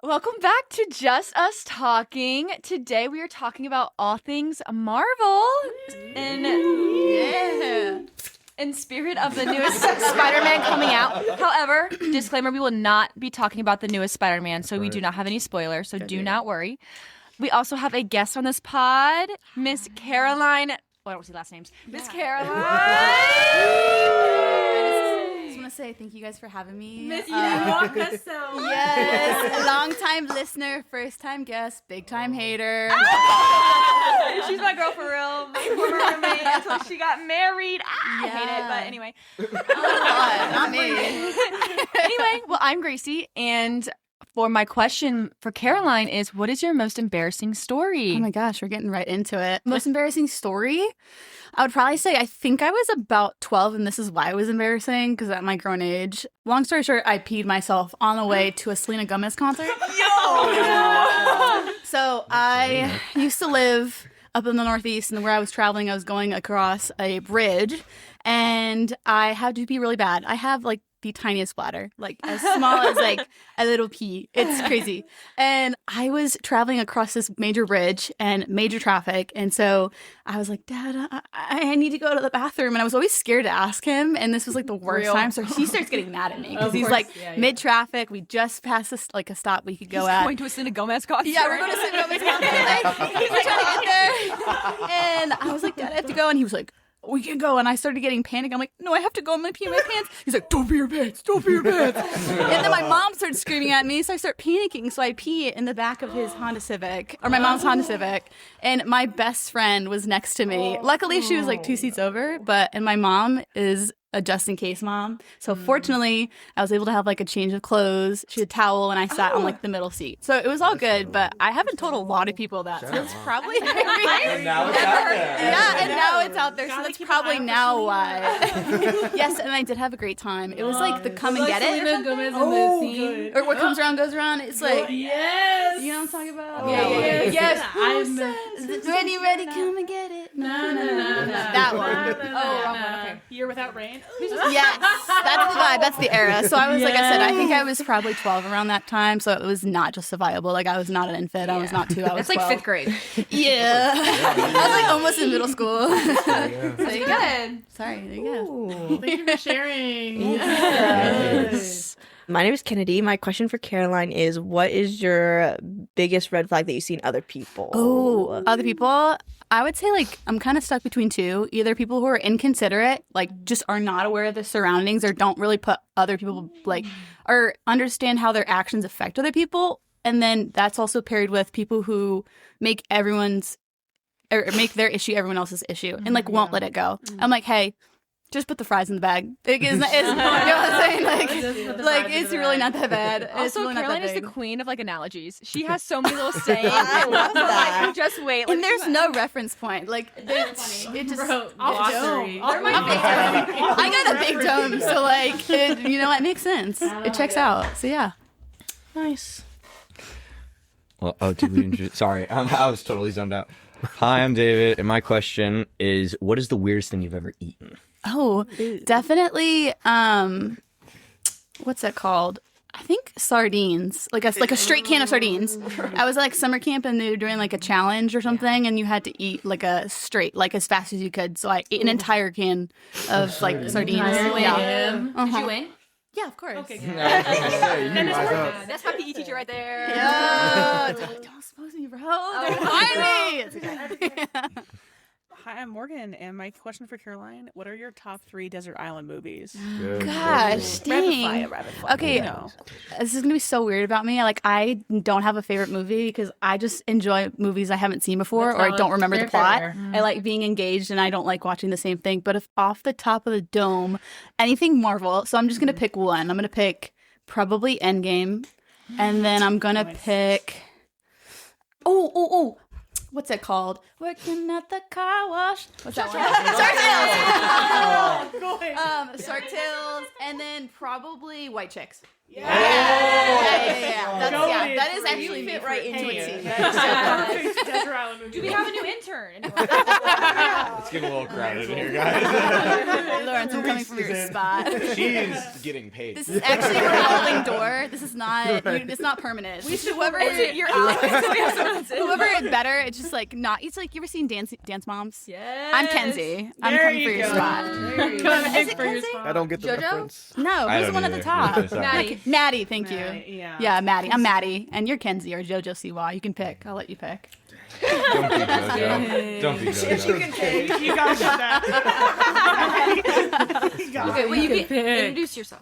Welcome back to Just Us Talking. Today we are talking about all things Marvel in spirit of the newest Spider-Man coming out. However, disclaimer, we will not be talking about the newest Spider-Man, so we do not have any spoilers, so do not worry. We also have a guest on this pod, Miss Caroline. Oh, I don't see last names. Miss Caroline. I want to say thank you guys for having me. Miss Walker-so. Yes, long-time listener, first-time guest, big-time hater. She's my girl for real. My former roommate until she got married. I hate it, but anyway. Not me. Anyway, well, I'm Gracie, and for my question for Caroline is, what is your most embarrassing story? Oh my gosh, we're getting right into it. Most embarrassing story? I would probably say I think I was about 12, and this is why it was embarrassing, because at my grown age, long story short, I peed myself on the way to a Selena Gomez concert. So I used to live up in the Northeast, and where I was traveling, I was going across a bridge, and I had to pee really bad. I have like the tiniest bladder, like as small as like a little pea. It's crazy. And I was traveling across this major bridge and major traffic. And so I was like, Dad, I need to go to the bathroom. And I was always scared to ask him. And this was like the worst time. So he starts getting mad at me because he's like mid-traffic. We just passed this, like a stop we could go at. Going to a Selena Gomez concert? Yeah, we're going to Selena Gomez concert. We're trying to get there. And I was like, Dad, I have to go. And he was like, we can go. And I started getting panicked. I'm like, no, I have to go. I'm going to pee in my pants. He's like, don't pee your pants. Don't pee your pants. And then my mom started screaming at me. So I start panicking. So I pee in the back of his Honda Civic, or my mom's Honda Civic. And my best friend was next to me. Luckily, she was like 2 seats over. And my mom is a just in case mom. So fortunately, I was able to have like a change of clothes. She had a towel, and I sat on like the middle seat. So it was all good, but I haven't told a lot of people that. So it's probably And now it's out there. Yeah, and now it's out there. So that's probably now why. Yes, and I did have a great time. It was like the come and get it. Selena Gomez in the scene. Or what comes around goes around. It's like, Yes. you know what I'm talking about? Yes. Ready, come and get it. No. That one. Okay. Year Without Rain. Yes, that's the vibe. That's the era. So I was, like I said, I think I was probably 12 around that time. So it was not justifiable. Like I was not an infant. I was not 2. I was That's like 12. 5th grade. Yeah. I was like almost in middle school. That's good. Sorry, there you go. Thank you for sharing. Yes. My name is Kennedy. My question for Caroline is, what is your biggest red flag that you see in other people? Oh, other people? I would say, like, I'm kind of stuck between two. Either people who are inconsiderate, like, just are not aware of their surroundings or don't really put other people, like, or understand how their actions affect other people. And then that's also paired with people who make make their issue everyone else's issue and, like, won't let it go. I'm like, hey, just put the fries in the bag. You know what I'm saying? Like it's really not that bad. Also, really Caroline is the big. queen of like analogies. She has so many little sayings. I love that. Like, just wait. Like, And there's no reference point. Like it just Glossary. I got a big dome, so like it makes sense. It checks out. So yeah. Nice. Well, sorry, I was totally zoned out. Hi, I'm David, and my question is, what is the weirdest thing you've ever eaten? Oh, definitely. What's that called? I think sardines, like a straight can of sardines. I was at, like summer camp, and they were doing like a challenge or something, and you had to eat like a straight, like as fast as you could. So I ate an entire can of like sardines. Yeah. Did you win? Yeah, of course. Okay. That's my PE teacher right there. Yeah. Don't expose me, bro. They're behind me. It's okay. Hi, I'm Morgan, and my question for Caroline: what are your top 3 desert island movies? Gosh, dang. Rapid fire. Okay, this is gonna be so weird about me. Like, I don't have a favorite movie because I just enjoy movies I haven't seen before or I don't remember the plot. I like being engaged, and I don't like watching the same thing. But if off the top of the dome, anything Marvel. So I'm just gonna pick one. I'm gonna pick probably Endgame, and then I'm gonna pick. Oh. What's it called? Working at the car wash. What's that one? Shark Tales. Shark Tales, and then probably White Chicks. That is actually fit right into it. Perfect desert island movie. Do we have a new intern? Let's get a little crowded in here, guys. Lawrence, I'm coming from your spot. She's getting paid. This is actually a revolving door. This is not. It's not permanent. Whoever is better, it's just like not. It's like you ever seen Dance Moms? Yes. I'm Kenzie. I'm There coming you for your go. spot. Is it Kenzie? I don't get the JoJo? reference. No, I who's the don't one at the either. top? Sorry. Maddie. Maddie, thank you. Yeah. Yeah, Maddie. I'm Maddie, and you're Kenzie or JoJo Siwa. You can pick. I'll let you pick. Don't be JoJo. Don't be JoJo. You gotta get that. You gotta Okay, well, you can introduce yourself.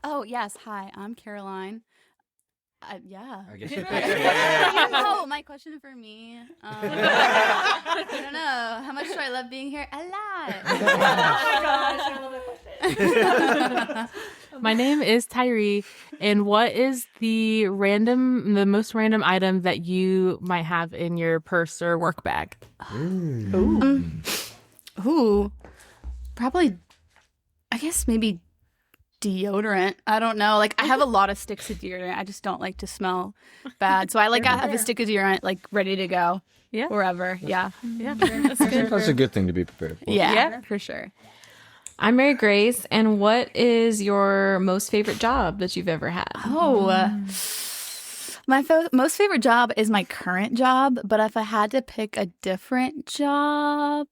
Oh yes, hi. I'm Caroline. Yeah. I guess you picked it. Oh, my question for me. I don't know. How much do I love being here? A lot. My name is Tyree, and what is the most random item that you might have in your purse or work bag? Ooh, probably. I guess maybe deodorant. I don't know. Like I have a lot of sticks of deodorant. I just don't like to smell bad. So I have a stick of deodorant like ready to go. Yeah. Wherever. Yeah. Yeah, that's good. That's a good thing to be prepared for. Yeah. For sure. I'm Mary Grace, and what is your most favorite job that you've ever had? Oh, my most favorite job is my current job. But if I had to pick a different job,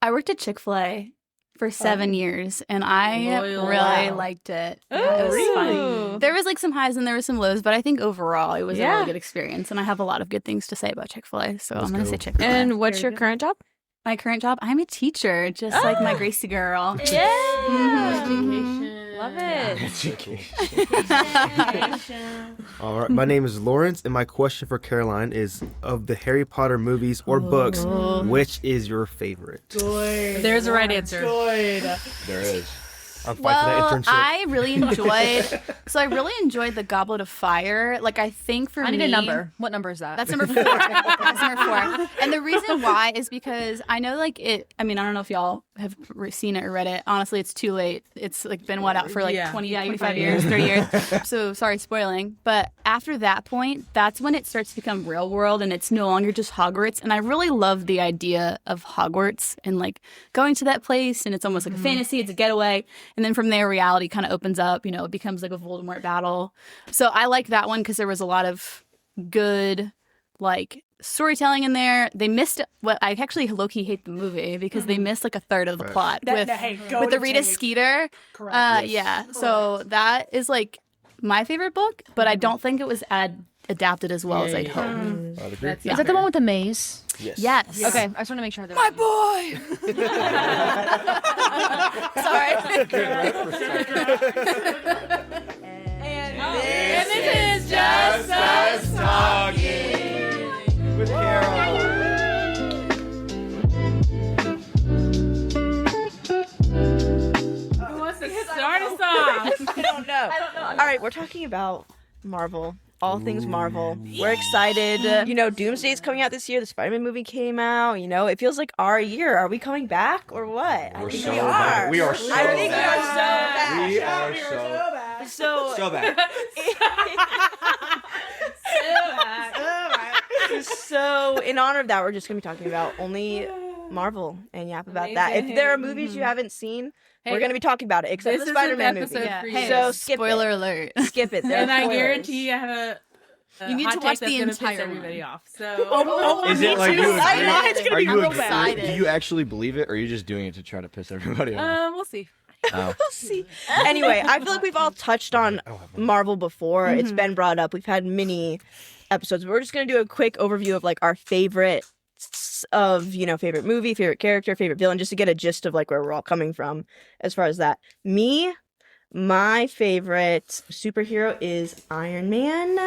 I worked at Chick-fil-A for 7 years, and I Loyal. really Wow. liked it. Yeah, it was fun. There was like some highs and there were some lows, but I think overall it was a really good experience, and I have a lot of good things to say about Chick-fil-A, so I'm going to say Chick-fil-A. And what's your current job? My current job, I'm a teacher, just like my Gracie girl. Yeah. Mhm. Love it. All right, my name is Lawrence, and my question for Caroline is: of the Harry Potter movies or books, which is your favorite? There's a right answer. There is. I'm fighting for that Well, internship. I really enjoyed the Goblet of Fire. Like I think for I need me, a number. What number is that? That's number 4. That's number 4. And the reason why is because I know like it. I mean, I don't know if y'all have seen it or read it. Honestly, it's too late. It's like been out for like 20, 25 years, 30 years. So sorry, spoiling. But after that point, that's when it starts to become real world, and it's no longer just Hogwarts. And I really love the idea of Hogwarts and like going to that place, and it's almost like a fantasy. It's a getaway. And then from there, reality kind of opens up. You know, it becomes like a Voldemort battle. So I like that one because there was a lot of good, like, storytelling in there. They missed what I actually low-key hate the movie because they missed like a third of the plot with the Rita Skeeter. Correct. Yeah. So that is like my favorite book, but I don't think it was adapted as well as I'd hope. I'd agree. Is that the one with the maze? Yes. Yes. Okay, I just want to make sure. My boy. Sorry. And this is just us With Carol. Who wants to start us off? I don't know. All right, we're talking about Marvel. All things Marvel. We're excited. You know, Doomsday's coming out this year. The Spider-Man movie came out. You know, it feels like our year. Are we coming back or what? We're I think so we back. are. We are so I think back. we are so back. We are So, so back. so in honor of that, we're just gonna be talking about only Marvel and yap about that. If there are movies you haven't seen, we're gonna be talking about it, except this the is an Spider-Man episode movie. Yeah. for Hey, you. So skip spoiler it. alert. Skip it. There And are I spoilers. guarantee I have a You need hot to take watch that's the gonna entire piss one. everybody off. So Is it like you It's agree? gonna Are be you real agree? bad. Do you actually believe it, or are you just doing it to try to piss everybody off? we'll see. Oh. We'll see. Anyway, I feel like we've all touched on Marvel before. It's been brought up. We've had many episodes. We're just gonna do a quick overview of like our favorite of, you know, favorite movie, favorite character, favorite villain, just to get a gist of like where we're all coming from as far as that. My favorite superhero is Iron Man.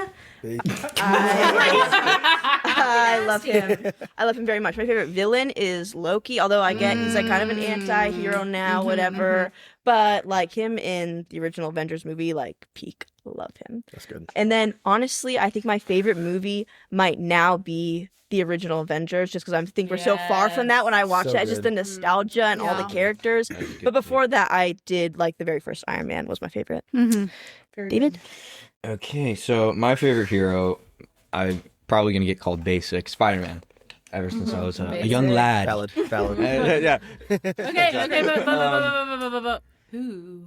I love him. I love him very much. My favorite villain is Loki, although I get he's like kind of an anti-hero now, whatever. But like him in the original Avengers movie, like peak. Love him. That's good. And then honestly, I think my favorite movie might now be the original Avengers, just because I think we're so far from that when I watched So it. It's just the good. nostalgia and all the characters. But before that, I did like the very first Iron Man was my favorite. David? Okay, so my favorite hero, I'm probably gonna get called basic, Spider-Man. Ever since I was a young lad. Valid. Yeah. Okay, but who?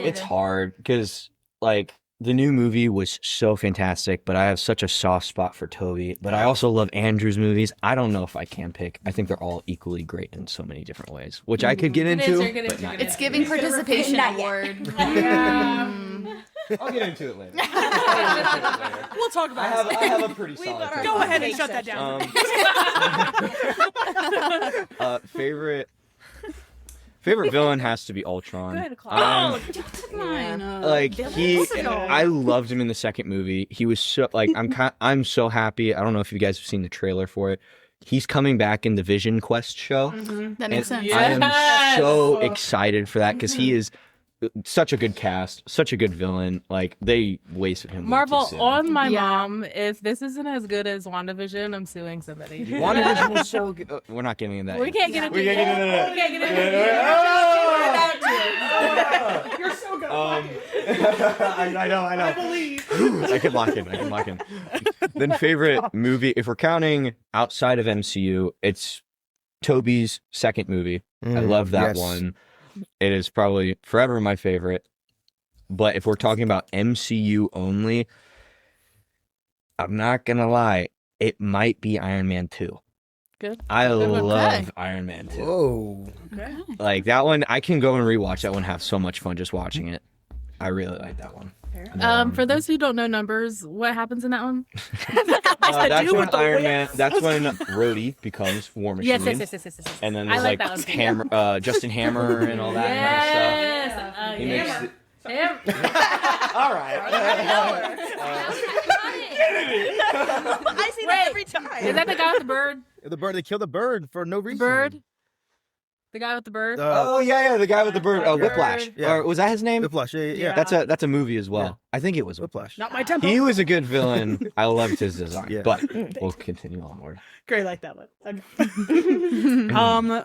It's hard because like the new movie was so fantastic, but I have such a soft spot for Toby. But I also love Andrew's movies. I don't know if I can pick. I think they're all equally great in so many different ways, which I could get into. But not It's yet. giving participation award. I'll get into it later. We'll talk about it. I have a pretty solid. take Go on ahead it. and shut that down. Favorite villain has to be Ultron. Good, Claude. I loved him in the second movie. He was so like I'm so happy. I don't know if you guys have seen the trailer for it. He's coming back in the Vision Quest show. That makes sense. I am so excited for that because he is such a good cast, such a good villain. Like they wasted him. way Marvel, too soon. on my mom, if this isn't as good as WandaVision, I'm suing somebody. WandaVision was so good. We're not getting into that. We can't get into We can't get into that. We can't get into You're so good. I know. I believe. I can lock in. Then favorite movie, if we're counting outside of MCU, it's Toby's second movie. I love that one. It is probably forever my favorite. But if we're talking about MCU only, I'm not going to lie. It might be Iron Man 2. Good. I one. love Iron Man 2. Whoa. Like that one, I can go and rewatch that one, have so much fun just watching it. I really like that one. For those who don't know numbers, what happens in that one? That's when Iron Man. That's when Rhodey becomes War Machine. Yes. And then I there's like like that one. Hammer, Justin Hammer, and all that kind of stuff. He makes it- all right. I see that every time. Is that the guy with the bird? The bird. They killed the bird for no reason. Bird? The guy with the bird? Oh yeah, the guy with the bird, Whiplash. Yeah. Or was that his name? Whiplash. Yeah. That's a movie as well. Yeah. I think it was. Whiplash. Not my tempo. He was a good villain. I loved his design. Yeah. But we'll continue onward. Great, like that one. Okay.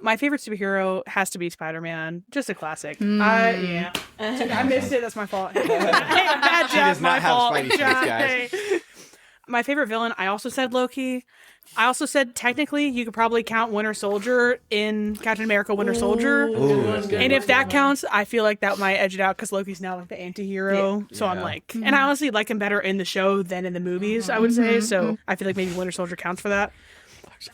My favorite superhero has to be Spider-Man. Just a classic. I missed it. That's my fault. Hey, bad job. She does not my have fault. Spidey sense, guys. Hey. My favorite villain, I also said Loki. I also said technically you could probably count Winter Soldier in Captain America Winter Soldier. And if that counts, I feel like that might edge it out because Loki's now like the anti-hero. So I'm like, and I honestly like him better in the show than in the movies, I would say. So I feel like maybe Winter Soldier counts for that.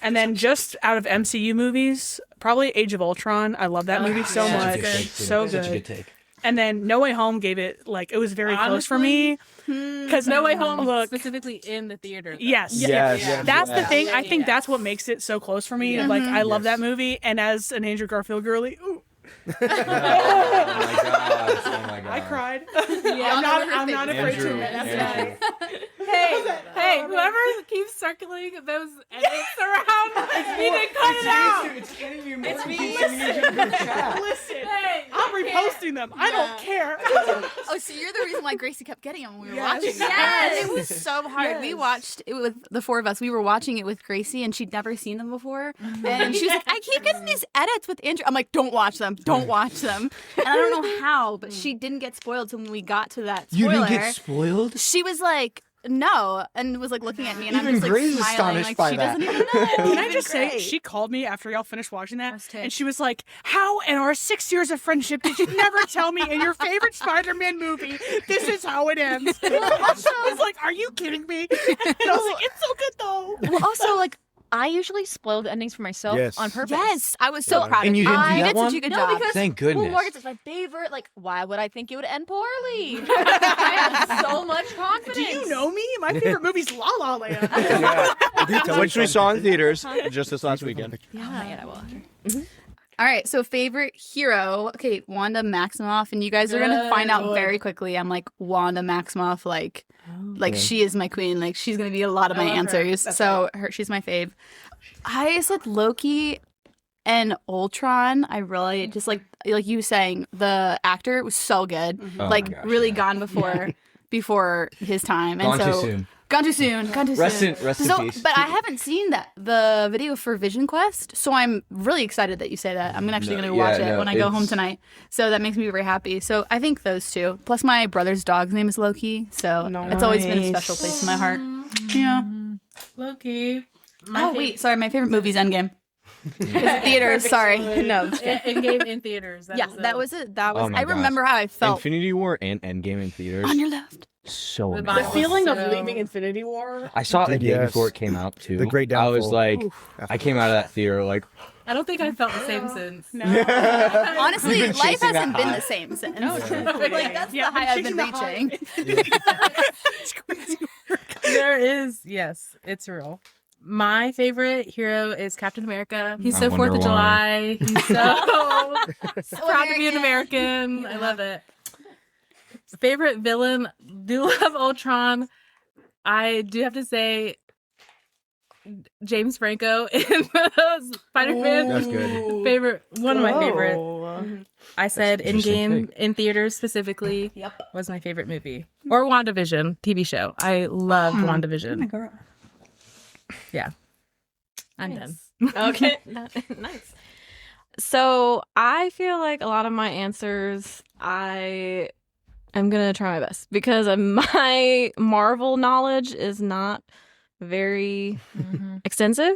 And then just out of MCU movies, probably Age of Ultron. I love that movie so much. So Such a good. good take. And then No Way Home gave it, like, it was very close for me. Because No Way Home, look, specifically in the theater. Though. yes. That's the thing. I think that's what makes it so close for me. Like, I love that movie. And as an Andrew Garfield girly, ooh, Oh my god. I cried. I'm not afraid to admit that. Hey, whoever keeps circling those edits around, you need to cut it out. It's getting you more. It's me. Listen, I'm reposting them. I don't care. Oh, so you're the reason why Gracie kept getting them when we were watching it. Yes. It was so hard. We watched it with the four of us. We were watching it with Gracie, and she'd never seen them before. And she was like, I keep getting these edits with Andrew. I'm like, don't watch them. Don't watch them. And I don't know how, but she didn't get spoiled. So when we got to that spoiler, You didn't get spoiled? she was like, no, and was like looking at me, and Even I'm just like Gray's smiling, astonished like by she that. doesn't even know. Can I just say, she called me after y'all finished watching that, Us too. and she was like, how in our 6 years of friendship did you never tell me in your favorite Spider-Man movie, this is how it ends? I was like, are you kidding me? And I was like, it's so good though. Well, also, like, I usually spoil the endings for myself Yes. on purpose. Yes, I was so proud of And you didn't do you that did one? such a good No, job. because Thank well, goodness. Morgan's my favorite. Like, why would I think it would end poorly? I have so much confidence. Do you know me? My favorite movie's La La Land. Which we saw in theaters just this last weekend. Yeah, I will. All right, so favorite hero. Okay, Wanda Maximoff, and you guys are gonna find out very quickly. I'm like Wanda Maximoff, like she is my queen. Like she's gonna be a lot of my answers. So she's my fave. I said Loki and Ultron. I really just like you saying the actor was so good. Oh my like gosh, really yeah. gone before his time, and Gone too so soon. Gone too soon. Rest in peace. But I haven't seen the video for Vision Quest, so I'm really excited that you say that. I'm actually going to watch it when I go home tonight. So that makes me very happy. So I think those two. Plus my brother's dog's name is Loki, so it's always been a special place in my heart. Yeah. Loki. Wait, sorry. My favorite movie is Endgame. Theaters, sorry. No. Endgame in theaters. That was it. That was. Oh my I remember how I felt. Infinity War and Endgame in theaters. On your left. So The amazing. The feeling of leaving Infinity War. I saw it the day Yes. before it came out too. The Great I was Downfall. like, I came out of that theater like, I don't think I felt the same since. Honestly, You've been life chasing hasn't that been high. the same since. Like that's the high I've been reaching. There is, yes, it's real. My favorite hero is Captain America. He's so I wonder 4th of July. He's so proud to be an American. I love it. Favorite villain, do love Ultron. I do have to say James Franco in Spider-Man. That's good. One of my favorite. I said That's interesting Endgame in theaters specifically was my favorite movie. Or WandaVision TV show. I loved WandaVision. Yeah. I'm done. Okay. Nice. So I feel like a lot of my answers, I am going to try my best because my Marvel knowledge is not very extensive,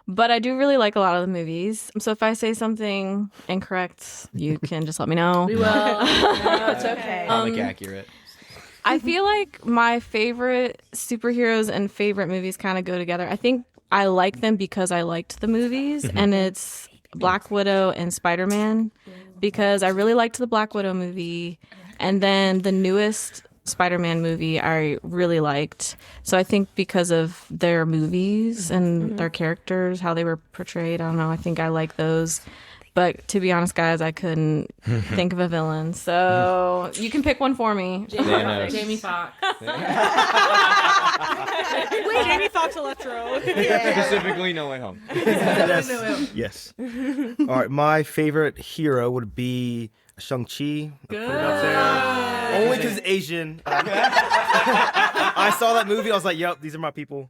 but I do really like a lot of the movies. So if I say something incorrect, you can just let me know. We will. No, it's okay. comic accurate. I feel like my favorite superheroes and favorite movies kind of go together. I think I like them because I liked the movies, and it's Black Widow and Spider-Man because I really liked the Black Widow movie, and then the newest Spider-Man movie I really liked. So I think because of their movies and their characters, how they were portrayed, I don't know, I think I like those. But to be honest, guys, I couldn't think of a villain. So you can pick one for me. Jamie Foxx. Jamie Foxx Electro. Specifically, No Way Home. Yes. All right. My favorite hero would be Shang-Chi. Put it up there. Only because Asian. I saw that movie. I was like, yep, these are my people.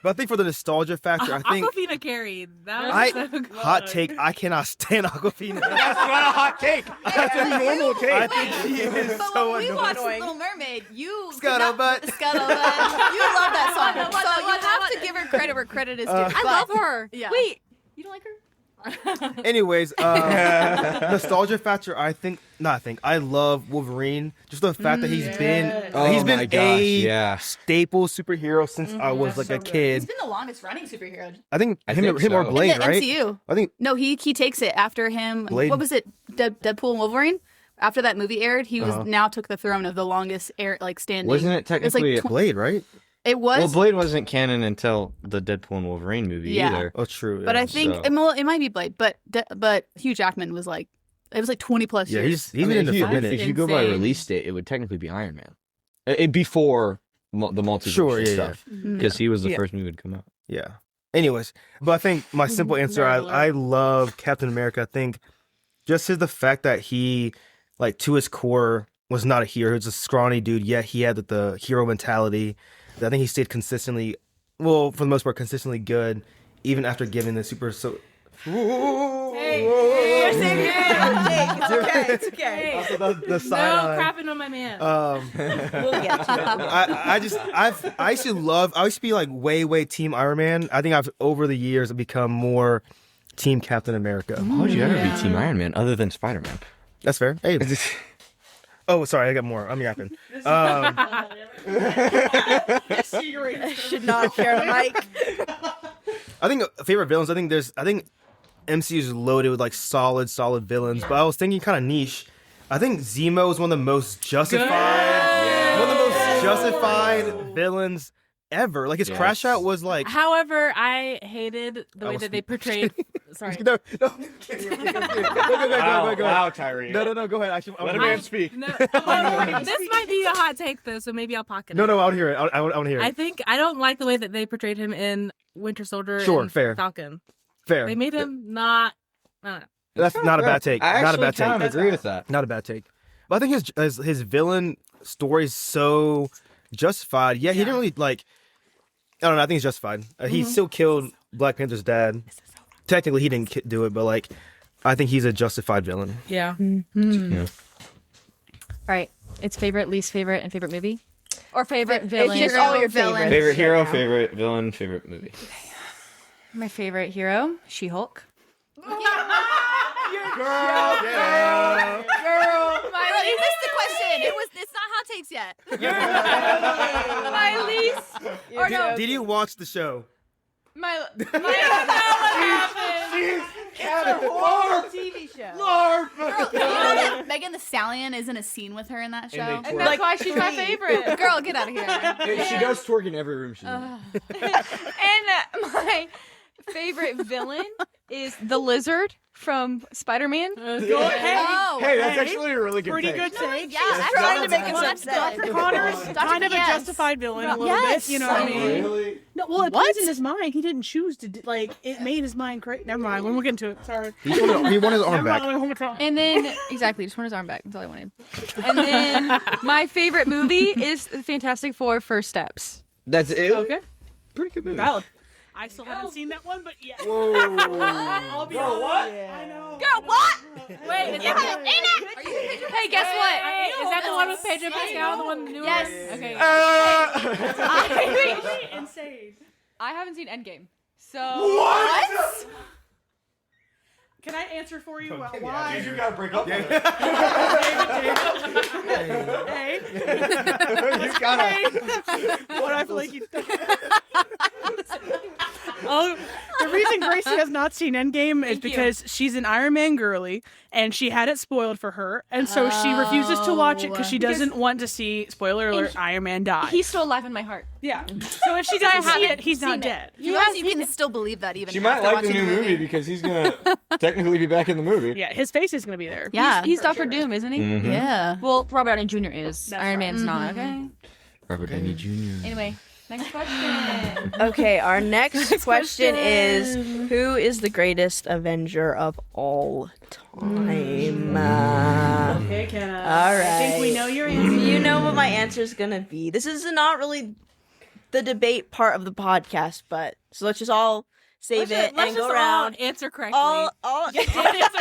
But I think for the nostalgia factor, I think Aquafina carried. That was so good. hot take. I cannot stand Aquafina. That's not a hot take. That's a normal take. I think she is But so when we annoying. watched Little Mermaid, you Scuttlebutt. Scuttlebutt. You love that song. So you have to give her credit where credit is due. I love her. Yeah. Wait, you don't like her? Anyways, nostalgia factor. I love Wolverine. Just the fact that he's been my gosh, a staple superhero since I was like a He's kid. been the longest running superhero. I think I him think or so. Blade, In the right? MCU. I think No, he takes it after him. Blade. What was it? Deadpool and Wolverine. After that movie aired, he was now took the throne of the longest standing. Wasn't it technically? Blade, right? It was. Well, Blade wasn't canon until the Deadpool and Wolverine movie either. Oh, true. But yeah. I think So- it might be Blade. But Hugh Jackman was like, it was like 20 plus yeah, years. he's been in it for a minute. If you go by Insane. release date, it would technically be Iron Man. Before the multiverse Sure, yeah, stuff, because he was the first movie to come out. Yeah. Anyways, but I think my simple answer, I love Captain America. I think just the fact that he, like, to his core, was not a hero. He was a scrawny dude, yet he had the hero mentality. I think he stayed consistently, well, for the most part, consistently good, even after giving the super. It's okay. It's okay. Also, the No side crapping on my man. We'll get to it. I used to be like way team Iron Man. I think over the years I've become more team Captain America. How would you ever be Team Iron Man other than Spider-Man? That's fair. Hey. Oh, sorry, I got more. I'm yapping. Should not share the mic. I think favorite villains. I think MCU is loaded with like solid villains. But I was thinking kind of niche. I think Zemo is one of the most justified, villains ever. Like his crash out was like. However, I hated the way that they portrayed. Sorry. No. Go. Wow, Tyree. No. Go ahead. Let a man speak. No, this might be a hot take though, so maybe I'll pocket it. No. I want to hear it. I want to hear it. I think I don't like the way that they portrayed him in Winter Soldier and fair. Falcon. Fair. They made him not. I don't know. That's not a bad take. I Not a bad kind take. of agree with that. Not a bad take. But I think his villain story is so Justified. Yeah, he didn't really like. I don't know. I think he's justified. He still killed Black Panther's dad. Technically, he didn't do it, but like, I think he's a justified villain. Yeah. Yeah. All right. It's favorite, least favorite, and favorite movie? Or favorite villain? It's just all your favorites. Favorite hero, favorite villain, favorite movie. My favorite hero, She-Hulk. Girl. Miley, you missed the question. It's not hot takes yet. My least. Or no, Did you watch the show? my TV show. Girl, you know that Megan Thee Stallion is in a scene with her in that show? And they and that's why she's my favorite. Girl, get out of here. She does twerk in every room she's in. And my favorite villain is the Lizard from Spider-Man. Oh. Hey, that's actually a really good Pretty pick. good take. Yeah, Trying to make actually, us upset. Dr. Connor's kind of a yes. justified villain a little Yes. bit, you know what I mean? Really? No, well, it plays in his mind. He didn't choose to, it made his mind crazy. Never mind, we'll get into it. Sorry. He wanted his arm back. And then, exactly, just want his arm back. That's all I wanted. And then my favorite movie is The Fantastic Four First Steps. That's it. Okay. Pretty good movie. Valid. I still haven't seen that one, but yeah. Whoa. I'll be honest. what? I know. Girl, what? Wait, is that Hey, guess what? is that the one with Pedro Pascal, the one newer? Yes. Okay. Insane. I haven't seen Endgame. So. What? Can I answer for you why? You gotta break up with it. Hey. You gotta. What I feel like you. Oh, the reason Gracie has not seen Endgame is because she's an Iron Man girly, and she had it spoiled for her, and so she refuses to watch it because she doesn't want to see, spoiler alert, Iron Man die. He's still alive in my heart. Yeah. So if she doesn't see it, he's not dead. You can still believe that even She might after like the watching new movie because he's gonna technically be back in the movie. Yeah, his face is gonna be there. Yeah. He's Dr. Doom, isn't he? Mhm. Yeah. Well, Robert Downey Jr. is. That's Iron right. Man's not, okay? Robert Downey Jr. Anyway, next question. Okay, our next question is, who is the greatest Avenger of all time? Okay, Kenna. All right. I think we know your answer. You know what my answer is gonna be. This is not really the debate part of the podcast, but so let's just all save it and go around. Answer correctly. All Answer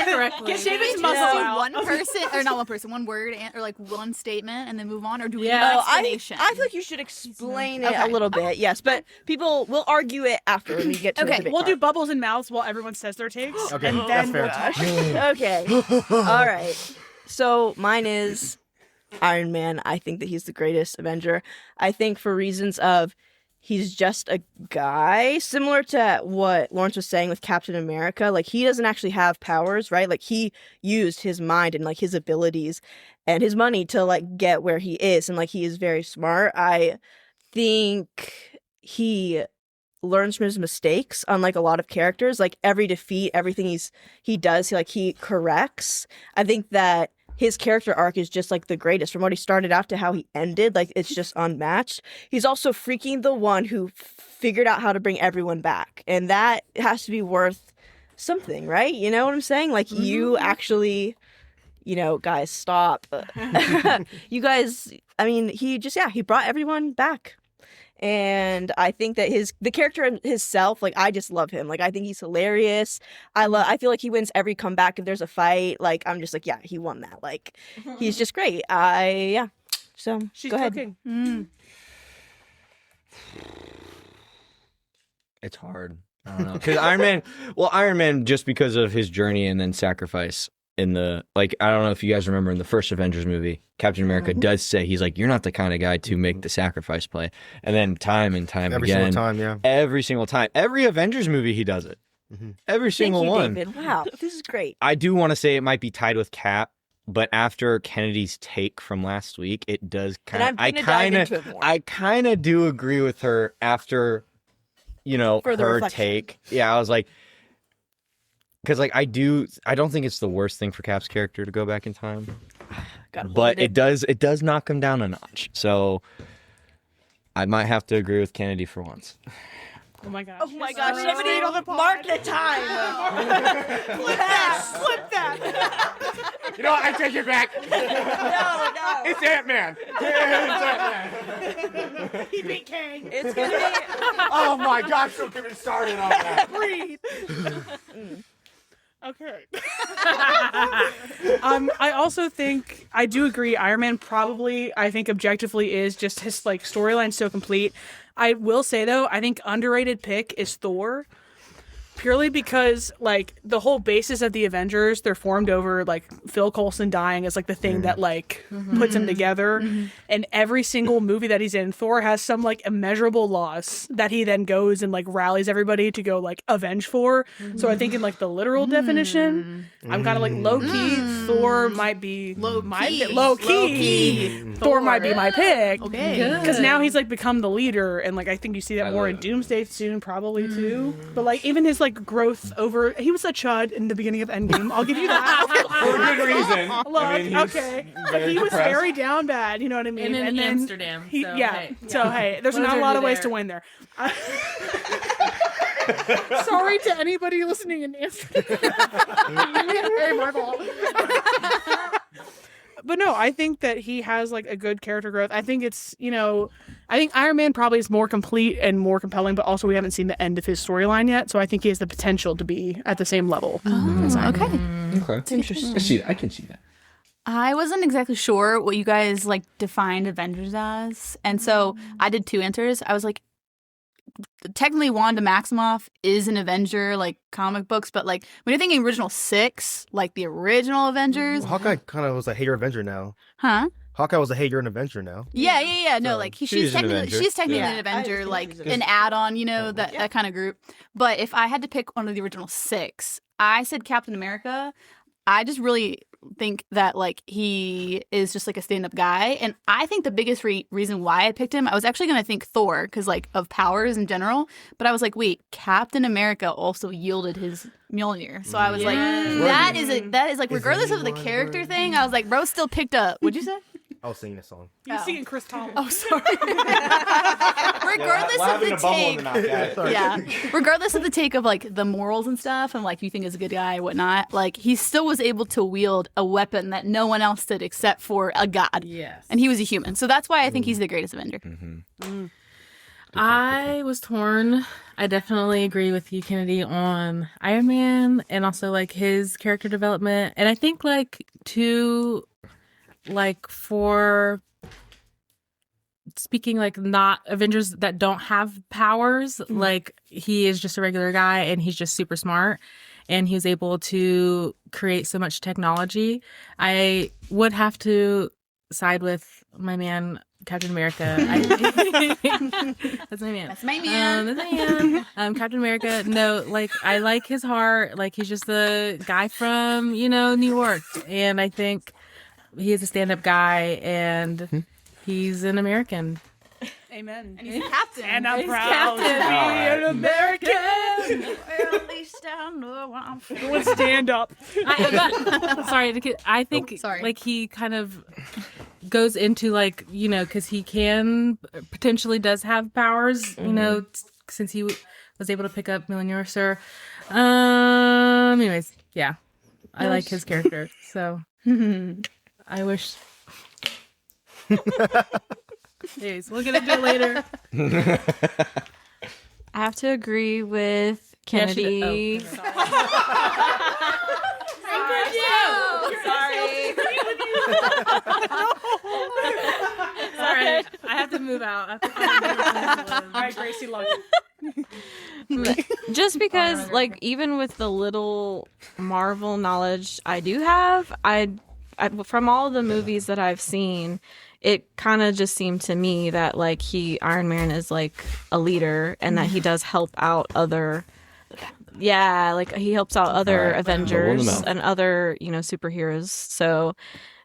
correctly. Save his Do muzzle out. one person, or not one person, one word, or like one statement, and then move on, or do we Yeah. need an Oh, explanation? I feel like you should explain it Okay. a little bit, yes, but people will argue it after we get to the Okay, debate We'll do part. bubbles and mouths while everyone says their takes. Okay, and that's then fair. Okay. All right. So mine is Iron Man. I think that he's the greatest Avenger. I think for reasons of he's just a guy, similar to what Lawrence was saying with Captain America. Like, he doesn't actually have powers, right? Like, he used his mind and like his abilities and his money to like get where he is, and like he is very smart. I think he learns from his mistakes, unlike a lot of characters. Like, every defeat, everything he does, he corrects. I think that his character arc is just like the greatest, from what he started out to how he ended. Like, it's just unmatched. He's also freaking the one who figured out how to bring everyone back, and that has to be worth something, right? You know what I'm saying? Like, you actually, guys, stop. You guys, I mean, he brought everyone back. And I think that the character himself, like, I just love him. Like, I think he's hilarious. I feel like he wins every comeback if there's a fight. Like, I'm just like, yeah, he won that. Like, he's just great. So She's go ahead. cooking. It's hard. I don't know. Because Iron Man, just because of his journey and then sacrifice in the, like, I don't know if you guys remember in the first Avengers movie, Captain America does say, he's like, you're not the kind of guy to make the sacrifice play. And then time and time Every again. single time, yeah. Every single time. Every Avengers movie, he does it. Every single Thank you, one. David. Wow, this is great. I do want to say it might be tied with Cap, but after Kennedy's take from last week, it does kind of, And I'm gonna dive into it more. I kind of do agree with her after, Further her reflection. take. Yeah, I was like, because like I don't think it's the worst thing for Cap's character to go back in time, Gotta hold but it does knock him down a notch. So I might have to agree with Kennedy for once. Oh my gosh. Oh my gosh, Somebody somebody mark the time. Flip that. You know what? I take it back. No. It's Ant-Man. It's Ant-Man. He beat Kang. It's gonna be. Oh my gosh, don't get me started on that. Breathe. Okay. I also think I do agree. Iron Man probably, I think, objectively is just his like storyline so complete. I will say though, I think underrated pick is Thor. Purely because, like, the whole basis of the Avengers, they're formed over, like, Phil Coulson dying is, like, the thing that, like, puts them together. And every single movie that he's in, Thor has some, like, immeasurable loss that he then goes and, like, rallies everybody to go, like, avenge for. So I think in, like, the literal definition, I'm kind of, like, low-key, Thor might be my pick. Low-key. Thor might be my pick. Okay. Because now he's, like, become the leader. And, like, I think you see that more in Doomsday soon, probably, too. But, like, even his, like, growth over... He was a chud in the beginning of Endgame. I'll give you that. For a good reason. Look, I mean, he was he was very down bad, you know what I mean? And in then Amsterdam. He, so, yeah. hey. So, hey, there's not a lot of ways to win there. Sorry to anybody listening in Amsterdam. Hey, my fault. But no, I think that he has like a good character growth. I think it's, you know, I think Iron Man probably is more complete and more compelling, but also we haven't seen the end of his storyline yet. So I think he has the potential to be at the same level. Okay. Okay. It's interesting. I can see that. I wasn't exactly sure what you guys like defined Avengers as, and so I did two answers. I was like, technically Wanda Maximoff is an Avenger, like comic books, but like when you're thinking original six, like the original Avengers, Well, Hawkeye kind of was a hater Avenger now. huh? Hawkeye was a hey, you're an Avenger now. Yeah. No, So, like she's she's an technically Avenger. an Avenger, like an add-on, you know, that kind of group. But if I had to pick one of the original six, I said Captain America. I just really think that like he is just like a stand-up guy, and I think the biggest reason why I picked him, I was actually gonna think Thor because like of powers in general, but I was like, wait, Captain America also yielded his Mjolnir, so I was like, that is like regardless of the character thing, I was like, bro, still picked up. What'd you say? I was singing a song. You're singing Chris Tomlin. Oh, sorry. Regardless of the take, yeah. Regardless of the take of like the morals and stuff, and like you think is a good guy or whatnot, like he still was able to wield a weapon that no one else did except for a god. Yes. And he was a human, so that's why I think he's the greatest Avenger. I was torn. I definitely agree with you, Kennedy, on Iron Man and also like his character development. And I think like for speaking like not Avengers that don't have powers, like he is just a regular guy and he's just super smart and he was able to create so much technology. I would have to side with my man Captain America. That's my man. That's my man. That's my man. Captain America. No, like I like his heart. Like he's just the guy from, you know, New York. And I think he is a stand-up guy and he's an American. Amen. And he's a captain. And I'm proud to be an American. At least I know I'm Everyone stand up. I think like he kind of goes into like, you know, because he potentially does have powers, you know, since he was able to pick up Mjolnir, sir. Anyways, yeah, I like his character, so I wish. Anyways, we'll get into it later. I have to agree with Kennedy. Sorry, I have to move out. All right, Gracie, love you. Just because, like, even with the little Marvel knowledge I do have, I from all the movies that I've seen, it kind of just seemed to me that like Iron Man is like a leader and that he does help out other. Yeah, like he helps out other Avengers and other, you know, superheroes. So,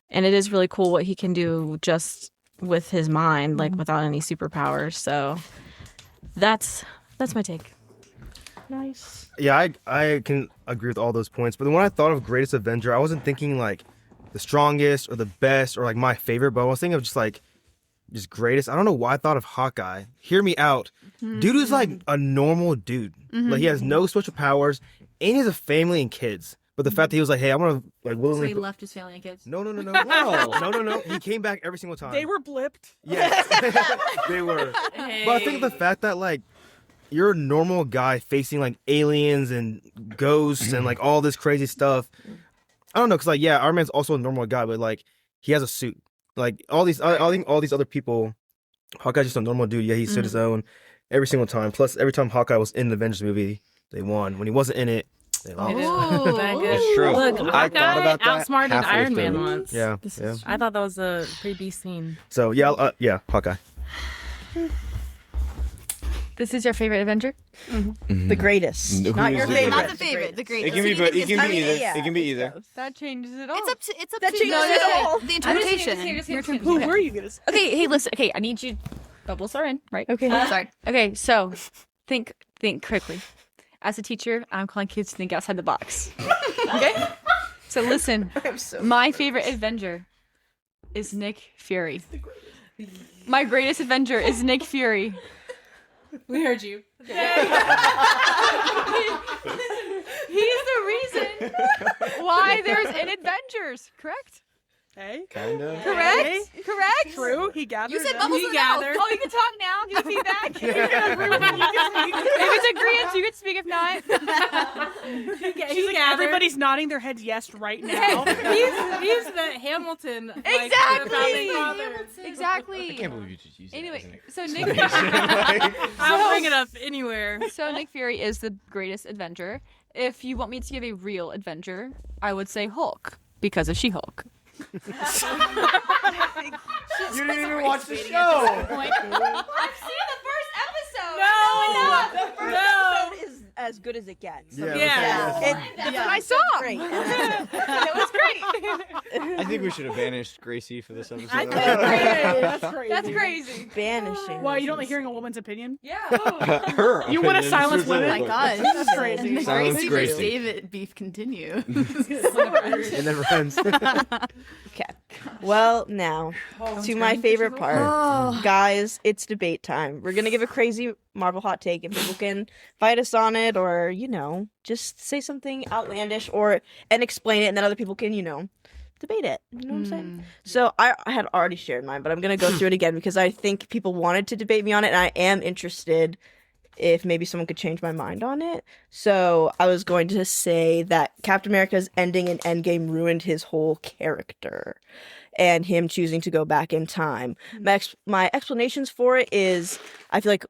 and it is really cool what he can do just with his mind, like without any superpowers. So, that's my take. Nice. Yeah, I can agree with all those points. But when I thought of greatest Avenger, I wasn't thinking like the strongest or the best or like my favorite, but I was thinking of just greatest. I don't know why I thought of Hawkeye. Hear me out. Dude is like a normal dude. Like he has no special powers and he has a family and kids. But the fact that he was like, "Hey, I'm gonna like So willingly." he left his family and kids. No. No. No. He came back every single time. They were blipped. Yes, they were. But I think the fact that like you're a normal guy facing like aliens and ghosts and like all this crazy stuff. I don't know, cause like Iron Man's also a normal guy, but like he has a suit. Like all these, I think all these other people, Hawkeye's just a normal dude. Yeah, he stood his own every single time. Plus, every time Hawkeye was in the Avengers movie, they won. When he wasn't in it, they lost. It's true. Look, I thought about that outsmarted halfway Iron Man through. once. Yeah. I thought that was a pretty beast scene. So Hawkeye. This is your favorite Avenger? The greatest. Who Not is your the favorite. Not the favorite. The greatest. It can be, but it can be either. It can be either. That changes it all. It's up That to changes you. it all. The interpretation. Who were you gonna say? Okay, hey, listen. Okay, I need you. Bubbles are in, right? Okay. Sorry. Okay, so think quickly. As a teacher, I'm calling kids to think outside the box. Okay? So listen. My favorite Avenger is Nick Fury. My greatest Avenger is Nick Fury. We heard you. He's the reason why there's an Avengers, correct? Hey, Kinda. Correct? Correct? true. He gathered. You said them. Bubbles He was out. gathered. Oh, you can talk now. Give me feedback. If it's agreement, you can speak. If not, She's like, everybody's nodding their heads yes right now. He's the Hamilton. Like, the founding father. exactly. I can't believe you just used that as Anyway, an so Nick. I'll bring it up anywhere. So Nick Fury is the greatest Avenger. If you want me to give a real Avenger, I would say Hulk because of She-Hulk. You didn't even watch the show. I've seen the first episode. Episode is as good as it gets. Yeah. That's what I saw. Great. It was great. I think we should have banished Gracie for this episode. That's crazy. That's crazy. Banishing. Why, you don't like hearing a woman's opinion? Yeah. Her You wanna opinion silence specifically. women? Oh my God. That's crazy. The Silence Gracie Gracie. versus David beef continue. It never ends. Okay. Well, now to my favorite part, guys. It's debate time. We're gonna give a crazy Marvel hot take, and people can fight us on it, or just say something outlandish, and explain it, and then other people can debate it. You know what I'm saying? So I had already shared mine, but I'm gonna go through it again because I think people wanted to debate me on it, and I am interested if maybe someone could change my mind on it. So I was going to say that Captain America's ending in Endgame ruined his whole character and him choosing to go back in time. My explanations for it is I feel like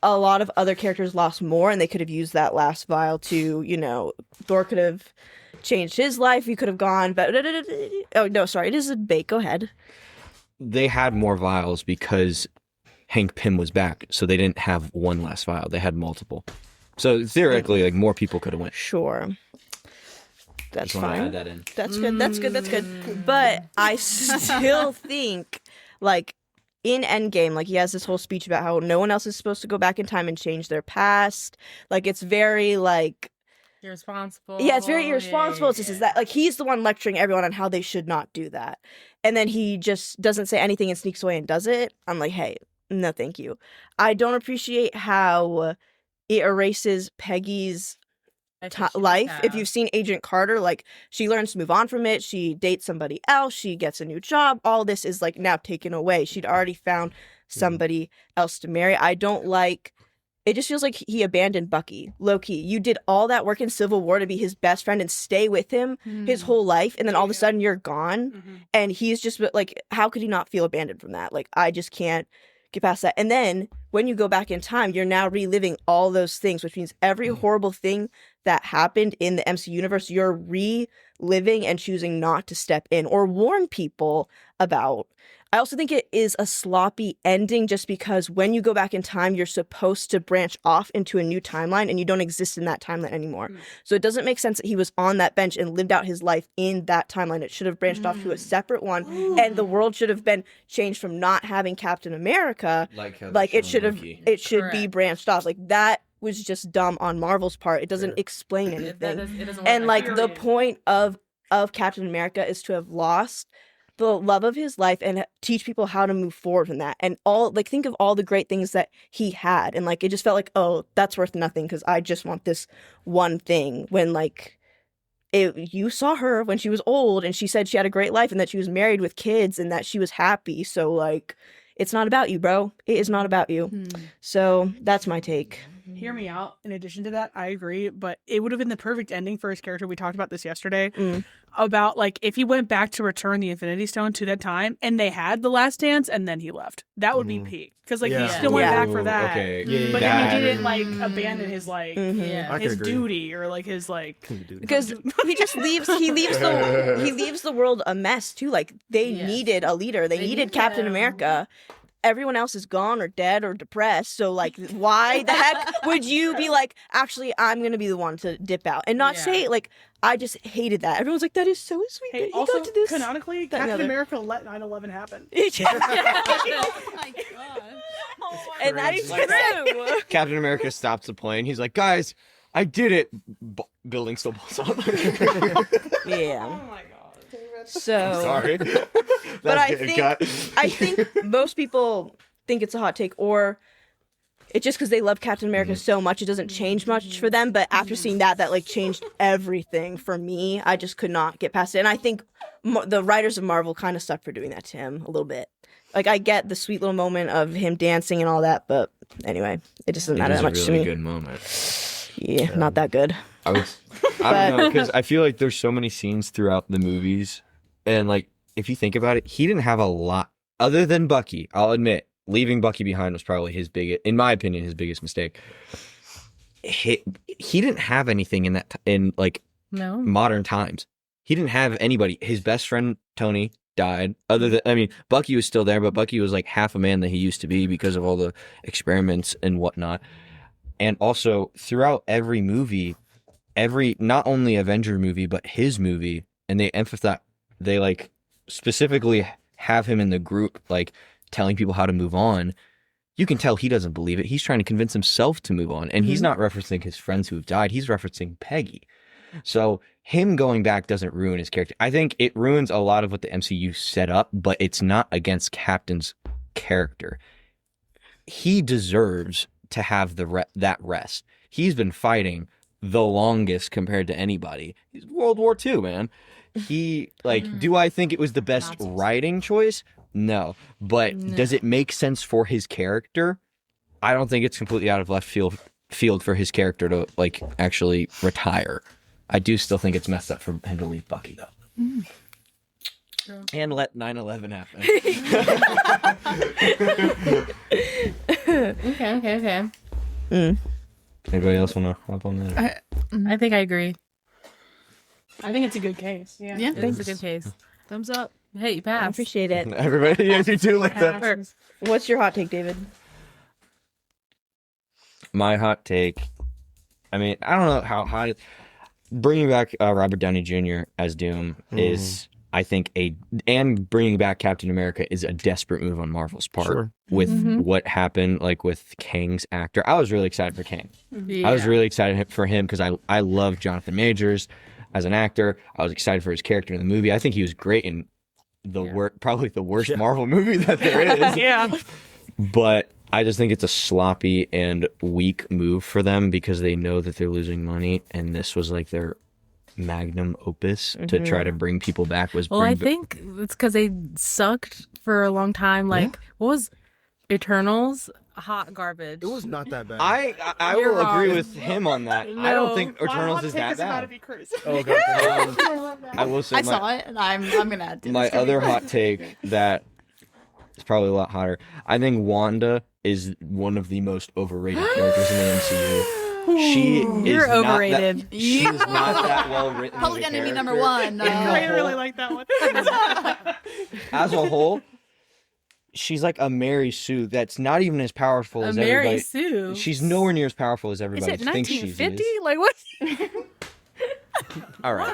a lot of other characters lost more and they could have used that last vial to, Thor could have changed his life. He could have gone, but oh no, sorry, it is a debate. Go ahead. They had more vials because Hank Pym was back, so they didn't have one last vial. They had multiple. So theoretically, like more people could have went. Sure. That's Just want to fine. add that in. That's good. That's good. That's good. But I still think, like, in Endgame, like, he has this whole speech about how no one else is supposed to go back in time and change their past. Like, it's very, like... Irresponsible. Yeah, it's very irresponsible. It's just that, like, he's the one lecturing everyone on how they should not do that. And then he just doesn't say anything and sneaks away and does it. I'm like, hey, no, thank you. I don't appreciate how it erases Peggy's life. If you've seen Agent Carter, like, she learns to move on from it. She dates somebody else. She gets a new job. All this is, like, now taken away. She'd already found somebody else to marry. I don't like... It just feels like he abandoned Bucky. Low-key. You did all that work in Civil War to be his best friend and stay with him his whole life, and then all of a sudden you're gone, and he's just, like, how could he not feel abandoned from that? Like, I just can't get past that. And then when you go back in time, you're now reliving all those things, which means every horrible thing that happened in the MCU universe, you're reliving and choosing not to step in or warn people about. I also think it is a sloppy ending just because when you go back in time, you're supposed to branch off into a new timeline and you don't exist in that timeline anymore. So it doesn't make sense that he was on that bench and lived out his life in that timeline. It should have branched off to a separate one, and the world should have been changed from not having Captain America. Like it should have, it should be branched off. Like, that was just dumb on Marvel's part. It doesn't explain anything. And like the point of Captain America is to have lost the love of his life and teach people how to move forward from that. And all, like, think of all the great things that he had. And like, it just felt like, oh, that's worth nothing because I just want this one thing, when like you saw her when she was old, and she said she had a great life and that she was married with kids and that she was happy. So like, it's not about you, bro. It is not about you. So that's my take. Hear me out. In addition to that, I agree, but it would have been the perfect ending for his character. We talked about this yesterday about like if he went back to return the Infinity Stone to that time and they had the last dance and then he left. That would be peak because like he still went back for that. Okay. But then he didn't like abandon his like I his could agree. duty or like his like Because he just leaves the world a mess too. Like they needed a leader. They needed Captain America. Everyone else is gone or dead or depressed. So like, why the heck would you be like, actually, I'm gonna be the one to dip out and not say like, I just hated that. Everyone's like, that is so sweet. Hey, that he also, got to this. canonically, Captain America let 9/11 happen. Oh my god. And that is true. Captain America stops the plane. He's like, guys, I did it. Building still blows up. Yeah. Oh my god. So Sorry. but I think most people think it's a hot take, or it's just because they love Captain America so much it doesn't change much for them. But after seeing that like changed everything for me. I just could not get past it, and I think the writers of Marvel kind of suck for doing that to him a little bit. Like I get the sweet little moment of him dancing and all that, but anyway, it just doesn't matter that much really to me. Good moment. Yeah, not that good. I don't know, because I feel like there's so many scenes throughout the movies, and like if you think about it, he didn't have a lot other than Bucky. I'll admit, leaving Bucky behind was probably in my opinion, his biggest mistake. He didn't have anything in that in like modern times. He didn't have anybody. His best friend Tony died. Bucky was still there, but Bucky was like half a man that he used to be because of all the experiments and whatnot. And also throughout every movie, not only Avenger movie, but his movie, and they like specifically have him in the group, like telling people how to move on. You can tell he doesn't believe it. He's trying to convince himself to move on. And he's not referencing his friends who have died. He's referencing Peggy. So him going back doesn't ruin his character. I think it ruins a lot of what the MCU set up, but it's not against Captain's character. He deserves to have that rest. He's been fighting the longest compared to anybody. He's World War II, man. He do I think it was the best writing choice? No. But does it make sense for his character? I don't think it's completely out of left field for his character to like actually retire. I do still think it's messed up for him to leave Bucky though. And let 9/11 happen. Okay. Anybody else want to hop on that? I think I agree. I think it's a good case. Yeah. It's a good case. Thumbs up. Hey, you I passed. appreciate it. Everybody, yes, you do like that. What's your hot take, David? My hot take. I mean, I don't know how hot. Bringing back Robert Downey Jr. as Doom is, I think, and bringing back Captain America is a desperate move on Marvel's part with what happened, like with Kang's actor. I was really excited for Kang. I was really excited for him because I love Jonathan Majors as an actor. I was excited for his character in the movie. I think he was great in probably the worst Marvel movie that there is. But I just think it's a sloppy and weak move for them because they know that they're losing money, and this was like their magnum opus to try to bring people back. I think it's because they sucked for a long time. Like, what was Eternals? Hot garbage. It was not that bad. I will agree with him on that. I don't think Eternals is that bad. Oh, God. I will say I saw it, and I'm gonna add to my other hot take that is probably a lot hotter. I think Wanda is one of the most overrated characters in the MCU. You're overrated. She's not that well written. Public as a Enemy character. #1. I really like that one. As a whole, she's like a Mary Sue that's not even as powerful as everybody. Mary Sue. She's nowhere near as powerful as Is everybody it thinks she 1950? is. Like what? All right.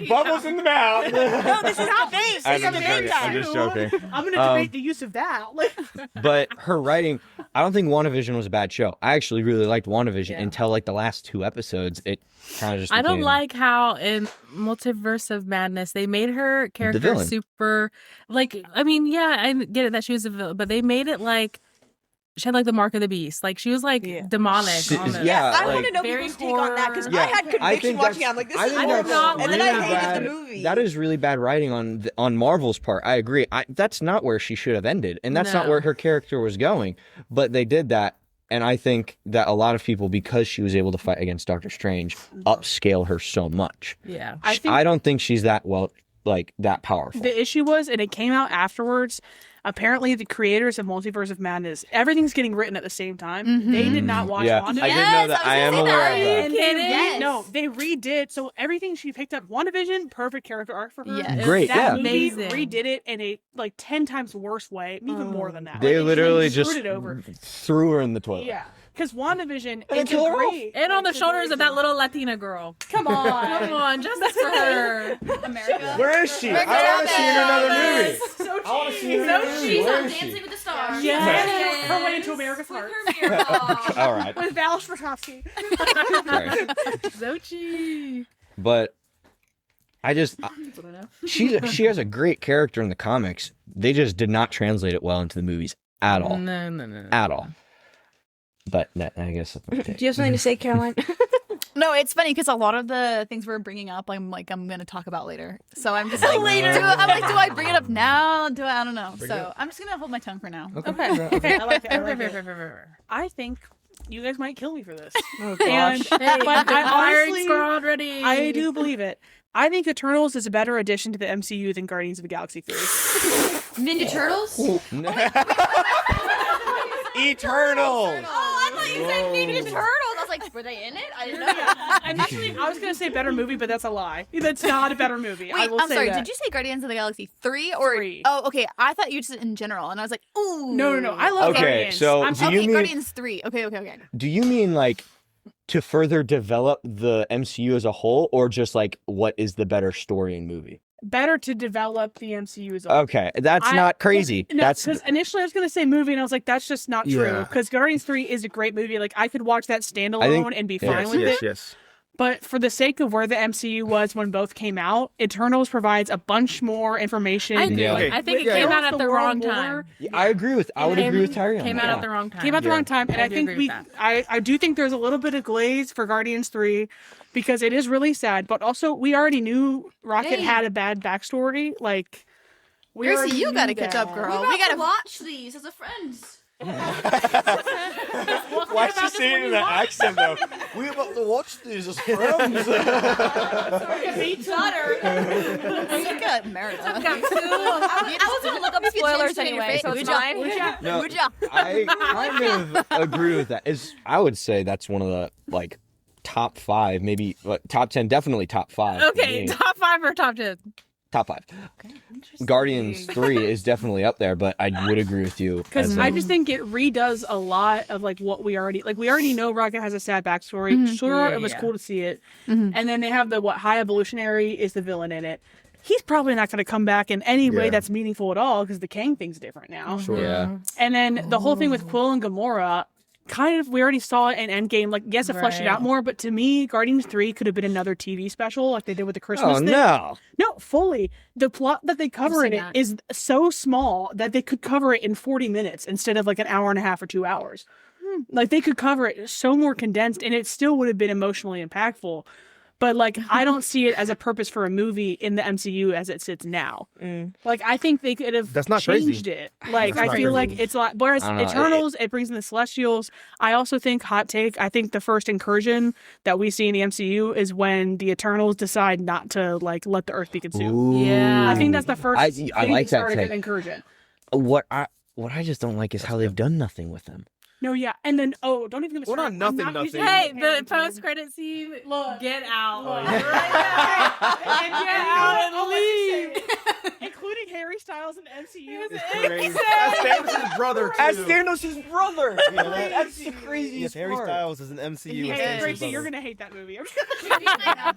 Bubbles in the mouth. No, this is not face. I'm This is just joking. I'm just joking. I'm gonna debate the use of that. But her writing, I don't think WandaVision was a bad show. I actually really liked WandaVision until like the last 2 episodes. It kind of just I don't became- like how in Multiverse of Madness they made her character villain. super. Like, I mean, yeah, I get it that she was a villain, but they made it like she had like the mark of the beast. Like she was like demonic. almost. Yeah, I like, want to know very people's take on that because Yeah, I had I conviction think watching it. that's- I'm like, this I is think horrible. that's And then I really hated bad. the movie. That is really bad writing on Marvel's part. I agree. That's not where she should have ended, and that's not No. where her character was going. But they did that, and I think that a lot of people, because she was able to fight against Doctor Strange, upscale her so much. Yeah. I don't think she's that that powerful. The issue was, and it came out afterwards, apparently the creators of Multiverse of Madness, everything's getting written at the same time. They did not watch Yeah, Wanda. I didn't know that. I am aware of that. And Kidding? no, they redid. So everything she picked up, WandaVision, perfect character arc for her. Yes. Great, That yeah. movie Amazing. redid it in a like 10 times worse way, even more than that. They Like, literally screwed just it over. threw her in the toilet. Yeah, because WandaVision And is kill her great. And on the shoulders of that little Latina girl. Come on. Come on, justice for her. America. Where is she? I want to see her in another movie. So I want to see her in So another movie. she's Where on is she? Dancing with the Stars. yeah, her way into America's heart. All right. With Val Swarovski. Sorry. Zochi. But she has a great character in the comics. They just did not translate it well into the movies at all. No. At all. But I guess that's my take. Do you have something to say, Caroline? No, it's funny because a lot of the things we're bringing up, I'm gonna talk about later. So I'm just like, Later. do I bring it up now? I don't know. So I'm just gonna hold my tongue for now. Okay, I like it. I like it. I think you guys might kill me for this. Oh, And, gosh. Hey, but the I firing honestly, squad ready. I do believe it. I think Eternals is a better addition to the MCU than Guardians of the Galaxy 3. Ninja Turtles? Eternals. Oh, I thought you said Ninja Turtles. I was like, were they in it? I didn't know that. Initially, I was going to say better movie, but that's a lie. That's not a better movie. I Wait, will I'm say sorry. that. Did you say Guardians of the Galaxy 3 or 3. Oh, okay. I thought you just in general, and I was like, ooh. No. I love Okay, Guardians. so I'm do sorry. you Okay, mean- Guardians 3. Okay. Do you mean like to further develop the MCU as a whole, or just like what is the better story and movie? better to develop the MCU as a whole. Okay, that's not crazy. No, That's because initially I was going to say movie, and I was like, that's just not true. Yeah. Because Guardians 3 is a great movie. Like, I could watch that standalone and be fine with it. Yes. But for the sake of where the MCU was when both came out, Eternals provides a bunch more information. I agree. Yeah. I think it Yeah. came out at The the world wrong war time. I agree with. I would agree with Tyree on Came that. out at the wrong time. Came out the wrong time, and I I do think agree with I do think there's a little bit of glaze for Guardians 3 because it is really sad. But also, we already knew Rocket Hey. had a bad backstory. Like, we Gracie, already you knew gotta catch that. up, girl. We We gotta watch these as a friends. Why is she saying it in that accent though? We're about to watch these as friends. Look at Merida. I was gonna look up spoilers changed it in your anyway, face. so it's Good job. fine. No, Good job. I kind of agree with that. I would say that's one of the like top 5, maybe top 10, definitely top 5. for Okay, me. top 5 or top 10? Top 5. Guardians 3 is definitely up there, but I would agree with you. Because as I just think it redoes a lot of like what we already know Rocket has a sad backstory. Sure, Yeah, it was yeah. cool to see it. And then they have the High Evolutionary is the villain in it. He's probably not going to come back in any way Yeah. that's meaningful at all because the Kang thing's different now. yeah. And then the whole thing with Quill and Gamora, kind of, we already saw it in Endgame. Like, yes, it fleshed it Right. out more, but to me, Guardians 3 could have been another TV special like they did with the Christmas Oh thing. no! No, fully. The plot that they cover in seen it that. is so small that they could cover it in 40 minutes instead of like an hour and a half or 2 hours. Like, they could cover it so more condensed and it still would have been emotionally impactful. But, like, I don't see it as a purpose for a movie in the MCU as it sits now. Like, I think they could have That's not crazy. changed it. Like, I not feel crazy. like it's a lot. Whereas I don't know. Eternals, it brings in the Celestials. I also think, hot take, I think the first incursion that we see in the MCU is when the Eternals decide not to, like, let the Earth be consumed. Yeah. I think that's the first I thing like that started take. an incursion. What I just don't like is how they've done nothing with them. No, yeah. And then, don't even get me Well, started. not I'm nothing. using Hey, Harry the post-credit scene. Look. Get out. Look. And get out and leave. Including Harry Styles and MCU. Crazy. That's Thanos' brother too. Thanos' brother. Yeah, That's the craziest Yes, Harry part. Styles is an MCU. and Hey, Thanos' Gracie, brother. you're gonna hate that movie.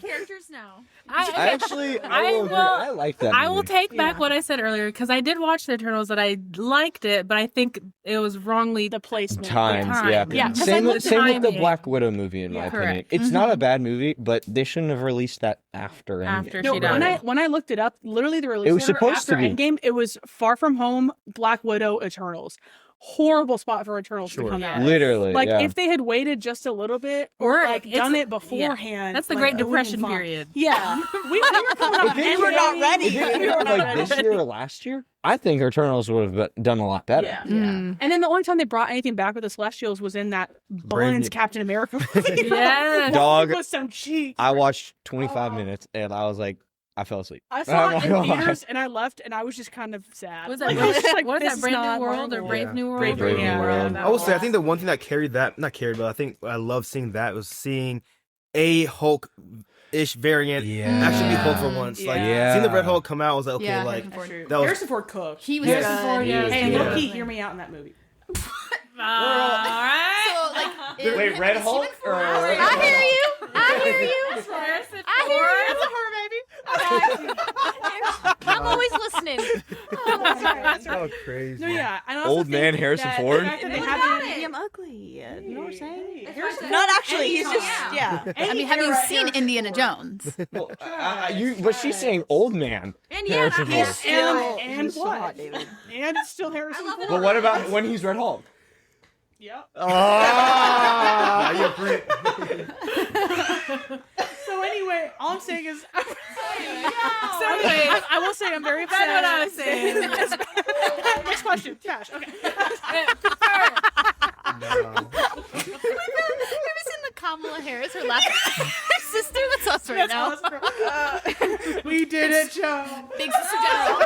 Characters now. I actually, I will agree. I like that. I will movie. take back Yeah. what I said earlier because I did watch the Eternals and I liked it, but I think it was wrongly. The placement. Times, Time. yeah. Yeah, 'cause Same I with love the timing. Black Widow movie, in my Yeah. opinion. Correct. It's not a bad movie, but they shouldn't have released that after. Endgame. After No, she died. when I looked it up, literally the release It was order supposed to after be. Endgame, it was Far From Home, Black Widow, Eternals. horrible spot for Eternals to come out. Literally, Like yeah. if they had waited just a little bit, or Or like it's- done it beforehand. That's the like, Great it would've Depression been fun. period. Yeah, we were coming out. If they were not ready. If they were like this year or last year, I think Eternals would have done a lot better. Yeah. Mm. And then the only time they brought anything back with the Celestials was in that Buns Captain America movie. Yes. Dog. With some cheeks. I watched 25 minutes and I was like, I fell asleep. I saw I'm it not in gonna lie. theaters and I left and I was just kind of sad. Was that Like, I was just like, what is this that? is Brave not New World or Marvel. Brave New World? Brave Brave New World. I will say, I think the one thing that carried that, not carried, but I think I love seeing that was seeing a Hulk-ish variant actually be Hulk for once. Like, Yeah. seeing the Red Hulk come out, I was like, okay, Yeah, like, Harrison Ford. that was Harrison Ford cooked. He was Yes. good. Yeah. Hey, Yeah. Loki, hear me out in that movie. So like, Wait, Red Hulk or I hear you. I hear you. I hear you. That's a horror baby. I'm always listening. so crazy. No, yeah. And I also Old man think Harrison that Ford? The fact that they What haven't- about it? I'm ugly. You know what I'm saying? Harrison Not actually. He's just I mean, have you seen Indiana Jones? Well, but she's saying old man. And Harrison yeah, Ford. and he's so what? hot, David. And it's still Harrison Ford. But what about when he's Red Hulk? Yep. Ah, you agree. So anyway, all I'm saying is, So anyway, I will say I'm very upset. That's what I was saying. Next question, Cash. Okay. Have you seen the Kamala Harris, her last sister? That's us right now. We did it, Joe. Big sister general.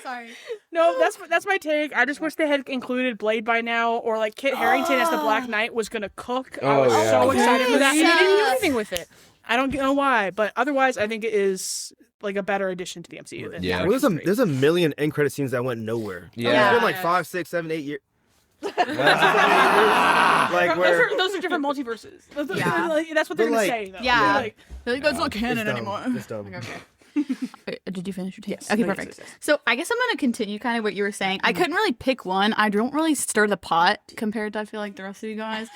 Sorry. No, that's my take. I just wish they had included Blade by now, or like Kit Harington as the Black Knight was gonna cook. I was Oh, yeah. so excited for that. And they didn't do Yes. anything with it. I don't know why, but otherwise, I think it is like a better addition to the MCU. Than Yeah. Well, there's a million end credit scenes that went nowhere. Yeah. It's been like 5, 6, 7, 8 years. Like Those where are different multiverses. Yeah. Like, that's what they're But, gonna like- say, though. Yeah. Like, That's not canon it's dumb. anymore. It's dumb. Wait, did you finish your take? Yes. Okay, No, yes, perfect. yes, yes. So I guess I'm going to continue kind of what you were saying. I couldn't really pick one. I don't really stir the pot compared to, I feel like, the rest of you guys.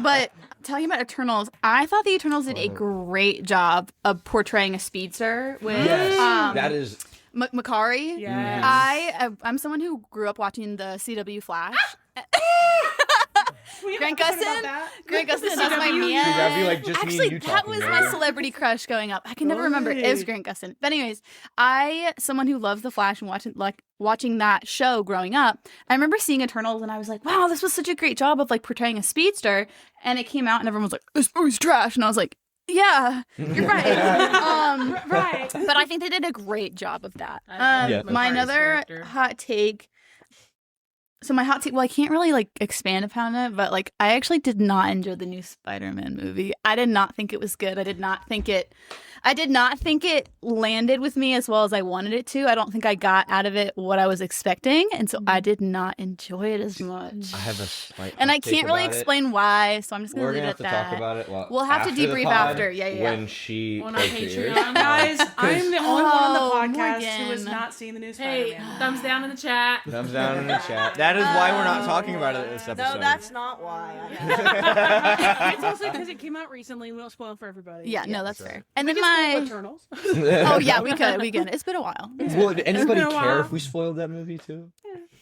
But talking about Eternals, I thought the Eternals did a great job of portraying a speedster with that is. Makari. Yes. I'm someone who grew up watching the CW Flash. Grant About Gustin? that? Grant Gustin, that's my CW. man. That'd be like just me Actually, and you that talking, was right? my celebrity crush growing up. I can never remember. It was Grant Gustin. But anyways, someone who loves The Flash and watching that show growing up, I remember seeing Eternals and I was like, wow, this was such a great job of like portraying a speedster. And it came out and everyone was like, this movie's trash. And I was like, yeah, you're right. Right. But I think they did a great job of that. Yeah. My another hot take. So my hot take, well, I can't really like expand upon it, but like I actually did not enjoy the new Spider-Man movie. I did not think it was good. I did not think it landed with me as well as I wanted it to. I don't think I got out of it what I was expecting, and so I did not enjoy it as much. I have a slight. And I hot take can't really about it. explain why, so I'm just gonna We're leave gonna it have at to that. talk about it. We'll have to after the debrief pod after. Yeah. When she On our premieres. Patreon. Guys, I'm the only one on the podcast who has Morgan. not seen the new Hey, Spider-Man. thumbs down in the chat. Thumbs down in the chat. That is why we're not talking about it this episode. No, that's not why. It's also because it came out recently and we don't spoil it for everybody. Yeah, no, that's fair. And We then can spoil my Eternals. oh yeah, we could. It's been a while. Would anybody been a care while. if we spoiled that movie too?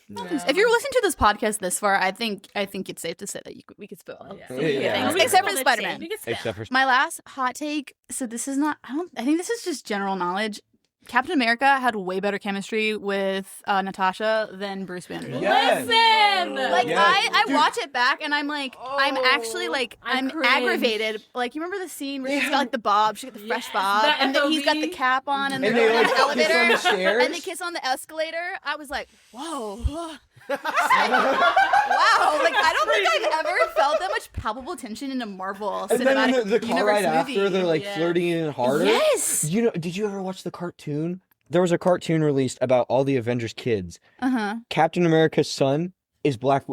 If you're listening to this podcast this far, I think it's safe to say that we could spoil Yeah. things, We except can for lip Spider-Man. sync. We can spell. Except for My last hot take. So this is not. I think this is just general knowledge. Captain America had way better chemistry with Natasha than Bruce Banner. Yes. Listen! Like Yes. I watch it back and I'm like, I'm actually like, I'm cringe. aggravated. Like you remember the scene where she's got like the bob, she got the fresh bob, The and then he's got FOV. the cap on, and, And they're they going like down the kiss elevator, on the stairs. and they kiss on the escalator. I was like, whoa. Wow, like I don't think I've ever felt that much palpable tension in a Marvel And then cinematic in the car universe right movie. after, they're like flirting in harder. Yes. Did you ever watch the cartoon? There was a cartoon released about all the Avengers kids. Captain America's son is Black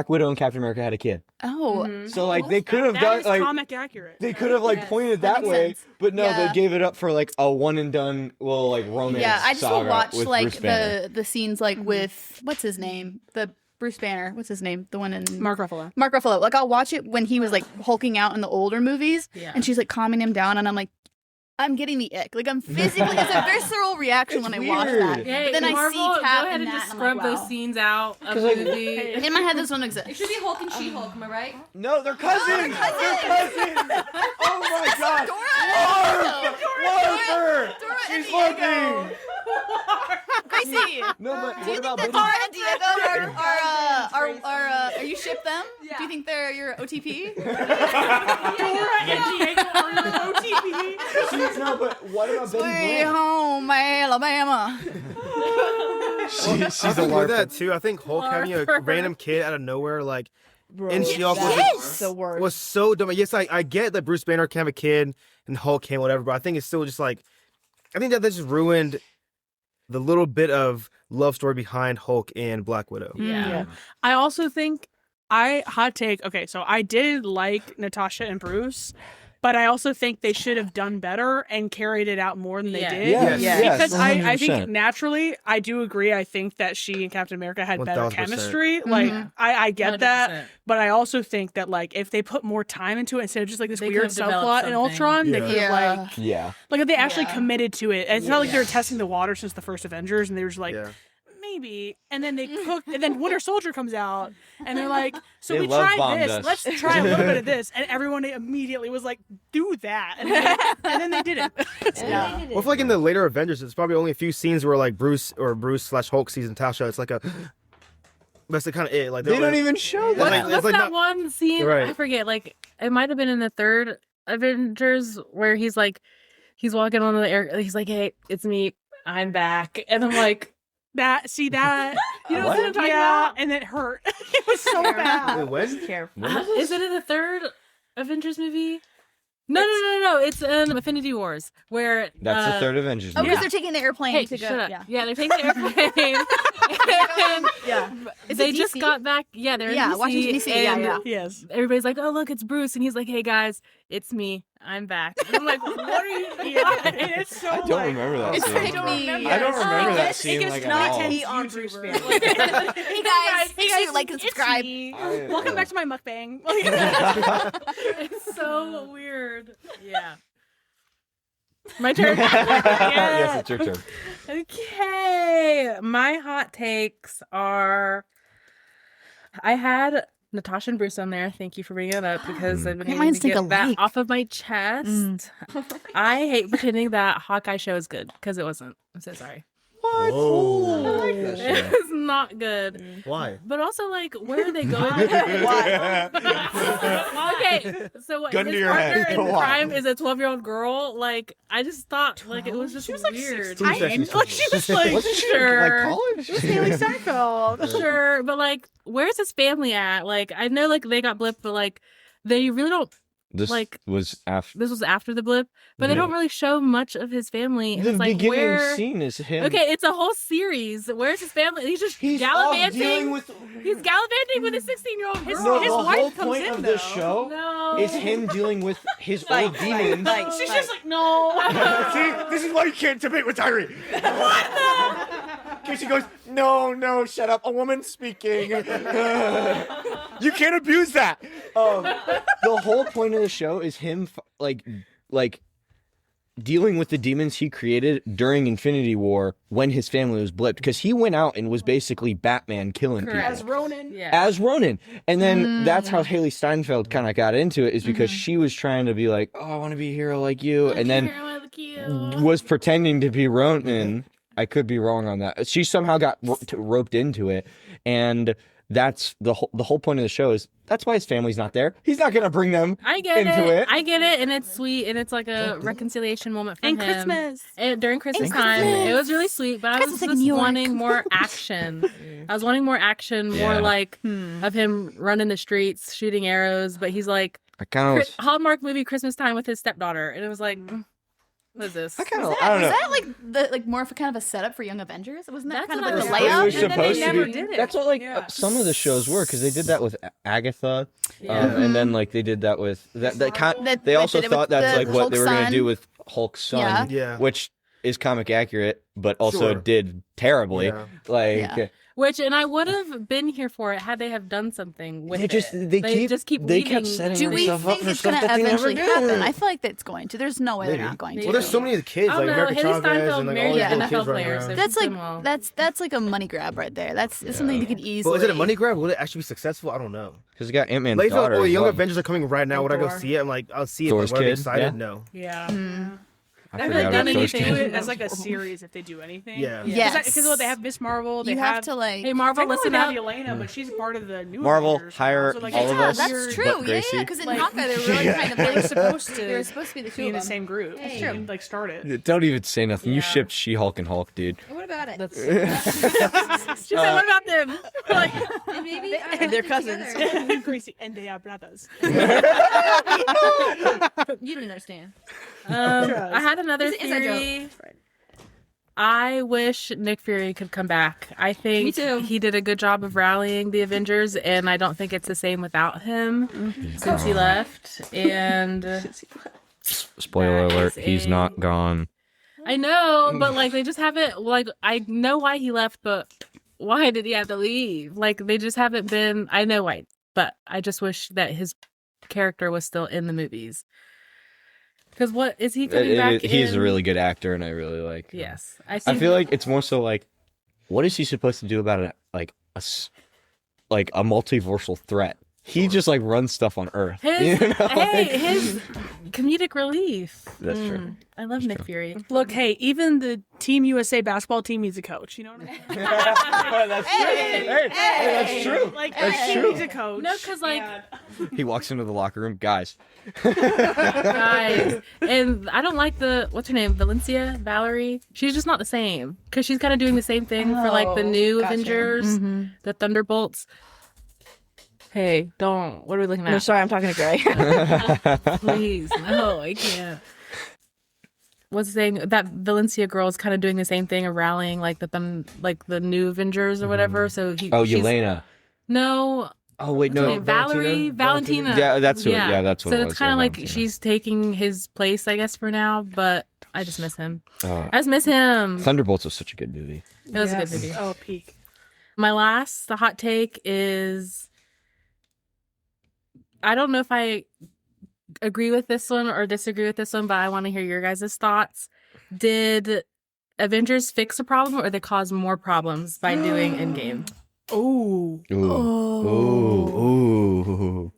Widow, and Captain America had a kid. Oh, So like they could have That done is like comic accurate. they could have like pointed that makes way, sense. but no, Yeah. they gave it up for like a one and done little like romance. yeah. I just will saga watch with like Bruce Banner. the scenes like with what's his name, the Bruce Banner. What's his name? The one in Mark Ruffalo. Mark Ruffalo. Like I'll watch it when he was like hulking out in the older movies, and she's like calming him down, and I'm like, I'm getting the ick. Like I'm physically, it's a visceral reaction when I watch that. Hey, But then I Marvel, see Cap go ahead in and that, just and I'm scrub like, wow. those scenes out of the movie. In my head, this one It exists. should be Hulk and She-Hulk, am I right? No, they're cousins. They're cousins. Oh my god. Dora. She's looking. Gracie, No, but do you think that Dora and Diego are you ship them? Yeah. Do you think they're your OTP? No, but what about Betty Way Brant? home, Alabama. She's I a think with that LARPer. too. I think Hulk having a LARPer. random kid out of nowhere, like Bro, in She-Hulk yes. The worst. was so dumb. Yes, I get that Bruce Banner can have a kid and Hulk can, whatever, but I think it's still just like, I think that just ruined the little bit of love story behind Hulk and Black Widow. Yeah. I also think hot take. Okay, so I did like Natasha and Bruce, but I also think they should have done better and carried it out more than they Yeah. did. Yes, Yeah. yes, Because I think 100%. naturally, I do agree. I think that she and Captain America had better 1000%. chemistry. Like, I get that. 100%. But I also think that, like, if they put more time into it instead of just, like, this They weird could have developed subplot in something. Ultron, they could have, like, Yeah. if they actually committed to it. It's not like they were testing the water since the first Avengers and they were just like, Yeah. maybe. And then they cooked, and then Winter Soldier comes out, and they're like, so They we love tried bombed this. us. Let's try a little bit of this. And everyone immediately was like, do that. And then they didn't. Yeah. Well, I feel like in the later Avengers, it's probably only a few scenes where like Bruce/Hulk sees Natasha. It's like a. That's the kind of it. Like They don't even show that. Like, What's it's like that not- one scene? Right. I forget. Like it might have been in the third Avengers where he's walking on the air. He's like, "Hey, it's me. I'm back." And I'm like, That, you know What? what I'm talking about? And it hurt. It was so bad. Wait, when? Careful. "Is it in the third Avengers movie?" No. It's in Infinity Wars where That's the third Avengers Oh, movie. because they're taking the airplane Hey, to go. shut up. Yeah. Yeah, they're taking the airplane. And Yeah. Is they it just DC? got back. Yeah, they're Yeah, in DC, Washington, DC, yeah, and yeah. Yes. everybody's like, "Oh, look, it's Bruce," and he's like, "Hey guys, it's me. I'm back." And I'm like, "What are you?" Yeah. And it's so I don't like, remember that It's scene. pretty me. I don't remember that It scene gets like at not all. heat on Bruce Banner. Like, Hey guys, make sure you like and subscribe. Welcome back to my mukbang. It's so weird. Yeah. My turn. Yes, it's your turn. Okay. My hot takes are I had Natasha and Bruce on there. Thank you for bringing it up because I've been Great needing minds to think get that alike. off of my chest. I hate pretending that Hawkeye show is good because it wasn't. I'm so sorry. Whoa. It was not good. Why? But also, like, where are they going? Okay, so what, Gun to his your head. partner Go in on. crime is a 12-year-old girl. Like, I just thought, like, it was just weird. Like she was like, Wasn't she Sure. like college? Haley Steinfeld. Sure, but like, where's his family at? Like, I know, like, they got Blip, but like, they really don't. This Like- was after This was after the Blip, but they don't really show much of his family. And the it's like, beginning where? scene is him. Okay, it's a whole series. Where's his family? He's just gallivanting. He's gallivanting with a 16-year-old girl. No, His the wife whole comes point in, of this though. show No. is him dealing with his old demons. She's just like, no. See, this is why you can't debate with Tyree. Casey goes, no, shut up. A woman speaking. You can't abuse that. The whole point of the show is him like dealing with the demons he created during Infinity War when his family was blipped, because he went out and was basically Batman killing Correct. people Ronan. Yeah. as Ronan. And then that's how Haley Steinfeld kind of got into it, is because she was trying to be like, oh, I want to be a hero like you, and then was pretending to be Ronan. I could be wrong on that. She somehow got roped into it, and that's the whole point of the show is that's why his family's not there. He's not gonna bring them I get into it. I get it, and it's sweet, and it's like a reconciliation moment for And him. Christmas. And during Christmas time, it was really sweet. But I was Christmas like just New York. wanting more action. I was wanting more action, more like of him running the streets, shooting arrows. But he's like I kind of Hallmark movie Christmas time with his stepdaughter, and it was like, what is this? I don't Was know. that like more of a kind of a setup for Young Avengers? Wasn't that That's kind of what like I the was layout? It was supposed to never be. did it. That's what like Yeah. some of the shows were, because they did that with Agatha, Yeah. and then like they did that with that. That- They also did it with thought that's the like what Hulk's they were going to son. do with Hulk's son, Yeah. Yeah. which is comic accurate, but also Sure. did terribly. Yeah. Like Yeah. and I would have been here for it had they have done something with They just it. they keep they kept leaving- setting Do we themselves up think for it's stuff going to that they never eventually do. happen? I feel like that's going to. There's no way Maybe. they're not going to. Well, there's so many of the kids, I like don't know. American Haley Chavez Steinfeld and like all married these an little NFL kids running player, around. so That's she's like doing well. that's like a money grab right there. That's something you could easily. But is it a money grab? Will it actually be successful? I don't know. Because you got Ant-Man's Like, I feel like, daughter. oh, the as Young well. Avengers are coming right now. Would I go Thor. see it? I'm like, I'll see it. Thor's But would I be kid, excited? yeah. No. Yeah. I Have forgot they done about those anything two. as like a series if they do anything? Yeah. Yes. Because they have Miss Marvel. They You have to like. Hey, Marvel, Technically, listen they have up. Elena, but she's part of the new Marvel, Avengers hire now, so, like, all it's of not us. That's weird. true. but Yeah, Gracie. because in Like, Hawkeye they were really kind of They were like, supposed to they were supposed to be the be two in of the them. same group. That's and, like start it. Don't even say nothing. You Yeah. shipped She-Hulk and Hulk, dude. What about it? She said, "What about them?" Like, Maybe They're cousins. Gracie and they are brothers. You don't understand. I had another It's an inside theory. I wish Nick Fury could come back. I think Me too. he did a good job of rallying the Avengers, and I don't think it's the same without him since he left. And Spoiler That alert, is he's a- not gone. I know, but like they just haven't. Like I know why he left, but why did he have to leave? Like they just haven't been. I know why, but I just wish that his character was still in the movies. Because what is he coming back? He's a in? really good actor, and I really like him. Yes, I feel like it's more so like, what is he supposed to do about it? Like a multiversal threat. He just like runs stuff on Earth. his you know? his comedic relief. That's true. I love Nick Fury. Look, hey, even the Team USA basketball team needs a coach. You know what I mean? That's true. Hey, that's true. Like That's every team true. needs a coach. No, 'cause, like- and- He walks into the locker room, guys. Guys, and I don't like what's her name, Valerie. She's just not the same because she's kind of doing the same thing for like the new Avengers, the Thunderbolts. Hey, don't. What are we looking No, at? sorry, I'm talking to Gray. Please, no, I can't. What's the thing? That Valencia girl is kind of doing the same thing of rallying like the new Avengers or whatever. So Oh, she's- Yelena. No, Oh wait, what's her no. name? Valentina. Yeah, that's what. Yeah. Yeah, that's what. So it it's was, kind of yeah, like Valentina. she's taking his place, I guess, for now. But I just miss him. Oh. I just miss him. Thunderbolts was such a good movie. It was a good movie. Oh, peak. The hot take is I don't know if I agree with this one or disagree with this one, but I want to hear your guys' thoughts. Did Avengers fix a problem or they cause more problems by doing Endgame? Oh, Ooh.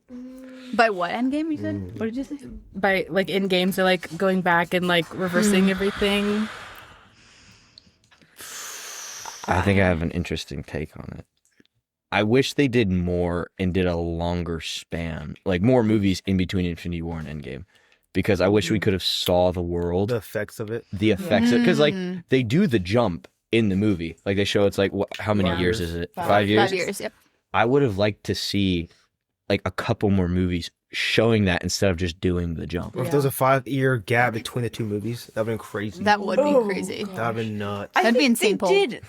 By what Endgame you said? What did you say? By like Endgame, so like going back and like reversing everything. I think I have an interesting take on it. I wish they did more and did a longer span, like more movies in between Infinity War and Endgame, because I wish we could have saw the world, The effects of it. the effects, because like they do the jump in the movie, like they show it's like how many 5 years years. is it? 5 years. 5 years. Yep. I would have liked to see like a couple more movies showing that instead of just doing the jump. Or if there's a 5-year gap between the two movies, that'd been crazy. That would be crazy. That'd been nuts. I That'd be think insane, they Paul. did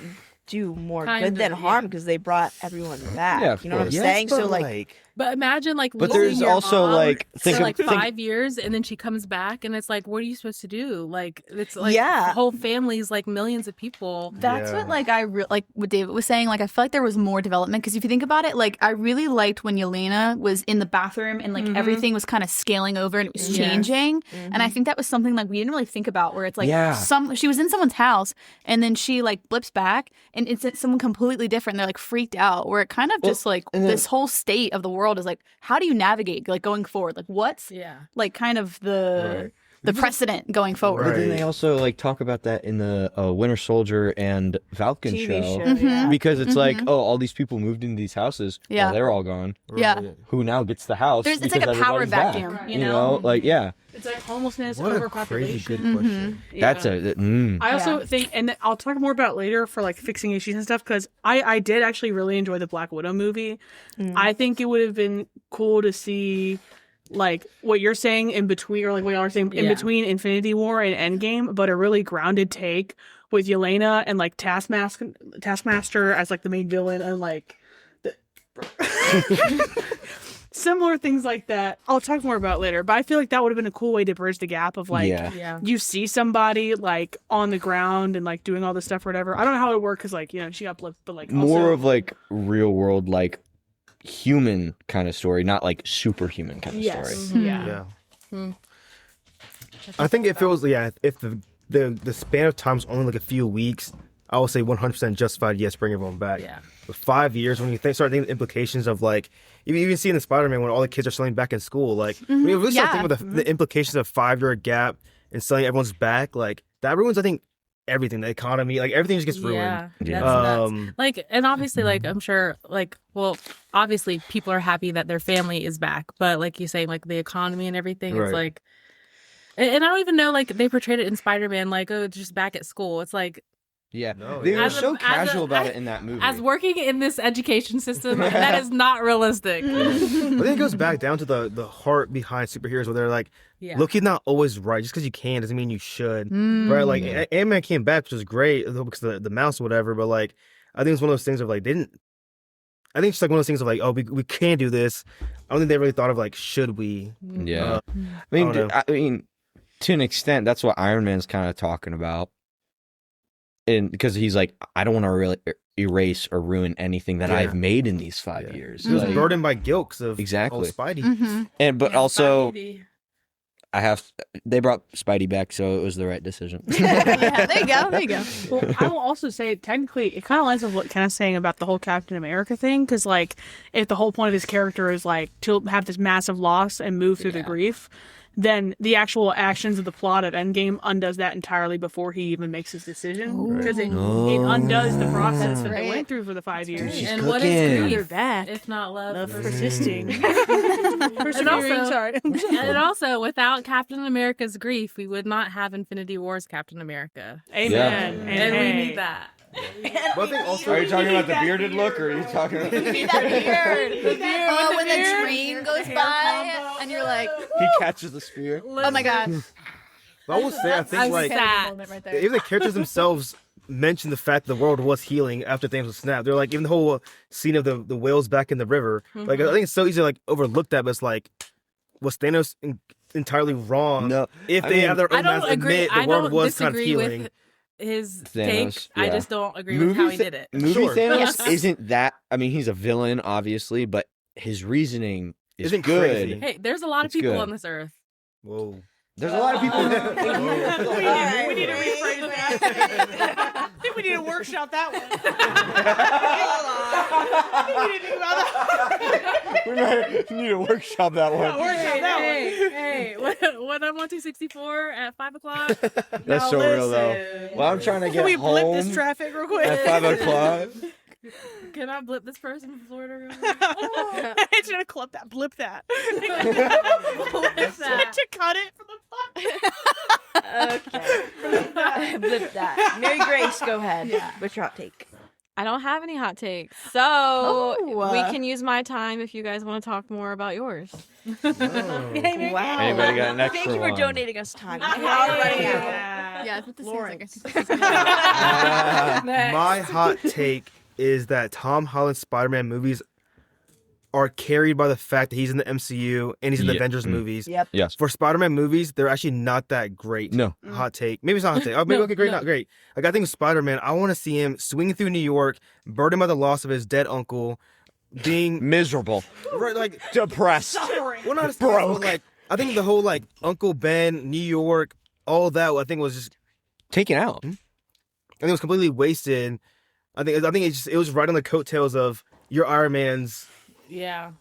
do more Kind good than of, harm because they brought everyone back. Yeah, of you know what I'm course. saying? But So like But imagine like But losing there's your also, mom like, for think of- like think- 5 years and then she comes back and it's like what are you supposed to do? Like it's like Yeah. the whole family's like millions of people. That's Yeah. what like like what David was saying. Like I feel like there was more development because if you think about it, like I really liked when Yelena was in the bathroom and like everything was kind of scaling over and it was Yeah. changing. And I think that was something like we didn't really think about where it's like Yeah. she was in someone's house and then she like blips back and it's someone completely different. They're like freaked out where it kind of just like and then- this whole state of the world is like how do you navigate like going forward? Like what's Yeah. like kind of the precedent going forward? But then Right. they also like talk about that in the Winter Soldier and Falcon TV show. Mhm. Yeah. because it's like, oh, all these people moved into these houses. Yeah. Well, they're all gone. Yeah. Who now gets the house? It's like because a power everybody's back, vacuum, you You know? know, like yeah, it's like homelessness, What a crazy overpopulation. good question. that's a. I also think, and I'll talk more about it later for like fixing issues and stuff, because I did actually really enjoy the Black Widow movie. I think it would have been cool to see like what you're saying in between, or like what y'all are saying in Yeah. between Infinity War and Endgame, but a really grounded take with Yelena and like Taskmaster as like the main villain and like similar things like that. I'll talk more about later, but I feel like that would have been a cool way to bridge the gap of like, Yeah. you see somebody like on the ground and like doing all this stuff or whatever. I don't know how it would work because like, she got blipped, but like More also, of like real world, like human kind of story, not like superhuman kind of story. Yeah. I think if it was if the span of time is only like a few weeks, I would say 100% justified. Yes, bring everyone back. Yeah. But 5 years, when you start thinking the implications of like even seeing the Spider-Man when all the kids are suddenly back in school, like when you really start thinking about the implications of 5 year gap and suddenly everyone's back, like that ruins everything, the economy, like everything just gets ruined. Yeah, that's nuts. Like, and obviously, like, I'm sure, like, well, obviously, people are happy that their family is back, but like you say, like, the economy and everything, it's like, and I don't even know, like, they portrayed it in Spider-Man, like, oh, it's just back at school. It's like, Yeah, they were so casual about it in that movie. As working in this education system, that is not realistic. But then it goes back down to the heart behind superheroes, where they're like, look, he's not always right. Just because you can doesn't mean you should, right? Like Ant-Man came back, which was great because of the mouse or whatever. But like, I think it's one of those things of like I think it's just like one of those things of like, oh, we can do this. I don't think they really thought of like, should we? Yeah, I mean, to an extent, that's what Iron Man's kind of talking about. And because he's like, I don't want to really erase or ruin anything that I've made in these 5 years. He was Like, burdened by guilt of Exactly. Spidey. and but also, Spidey. they brought Spidey back, so it was the right decision. Yeah, there you go. Well, I will also say, technically, it kind of lines with what Kenna's saying about the whole Captain America thing, because, like, if the whole point of his character is, like, to have this massive loss and move through the grief, then the actual actions of the plot of Endgame undoes that entirely before he even makes his decision, because it undoes the process that they went through for the 5 years. She's And what is cooking. grief They're back. if not love? Persisting. And also, sorry. and also, without Captain America's grief, we would not have Infinity War's Captain America. Amen. And we need that. But I think also, Are you talking about the bearded look, or are you talking about? That beard. Oh, when the train goes by and you're like, He catches the spear. oh my god. but I will say, I think like Right there. even the characters themselves mentioned the fact the world was healing after Thanos was snapped. They're like, even the whole scene of the whales back in the river. Like, I think it's so easy to like overlook that, but it's like, was Thanos entirely wrong? No, if I they mean, have their I own don't minds agree. admit I the world don't was kind of disagree healing. with his Thanos, take. I yeah. just don't agree with how he did it. Movie Sure. Thanos Yes. isn't that. I mean, he's a villain, obviously, but his reasoning is Isn't good. crazy. Hey, there's a lot of It's people good. on this earth. Whoa. There's a lot of people. We need to rephrase that. I think we need to workshop that one. We need to think about that. We might need to workshop that one. Workshop that one. Hey, when I'm on 264 at 5 o'clock, That's so real, though. Well, I'm trying to Can get we blip home this traffic real quick? at 5 o'clock. can I blip this person from Florida? It's gonna clip that, blip that. Blip that. To cut it from the Okay. Blip that. Mary Grace, go ahead. What's your hot take? I don't have any hot takes, so we Oh. can use my time if you guys want to talk more about yours. Wow. Anybody got an extra Thank you for one? donating us time. We're already out. Yeah, that's what this Lawrence. seems like. My hot take is that Tom Holland's Spider-Man movies are carried by the fact that he's in the MCU and he's in the Yeah. Avengers movies. Yep. Yes. For Spider-Man movies, they're actually not that great. No. Hot take. Maybe it's not hot take. Oh, maybe okay, great, not great. Like, I think with Spider-Man, I want to see him swinging through New York, burdened by the loss of his dead uncle, being Miserable, right, like depressed. well, not Broke. but, like I think the whole like Uncle Ben, New York, all that I think was just Taken out. I think it was completely wasted. I think it was right on the coattails of your Iron Man's Yeah.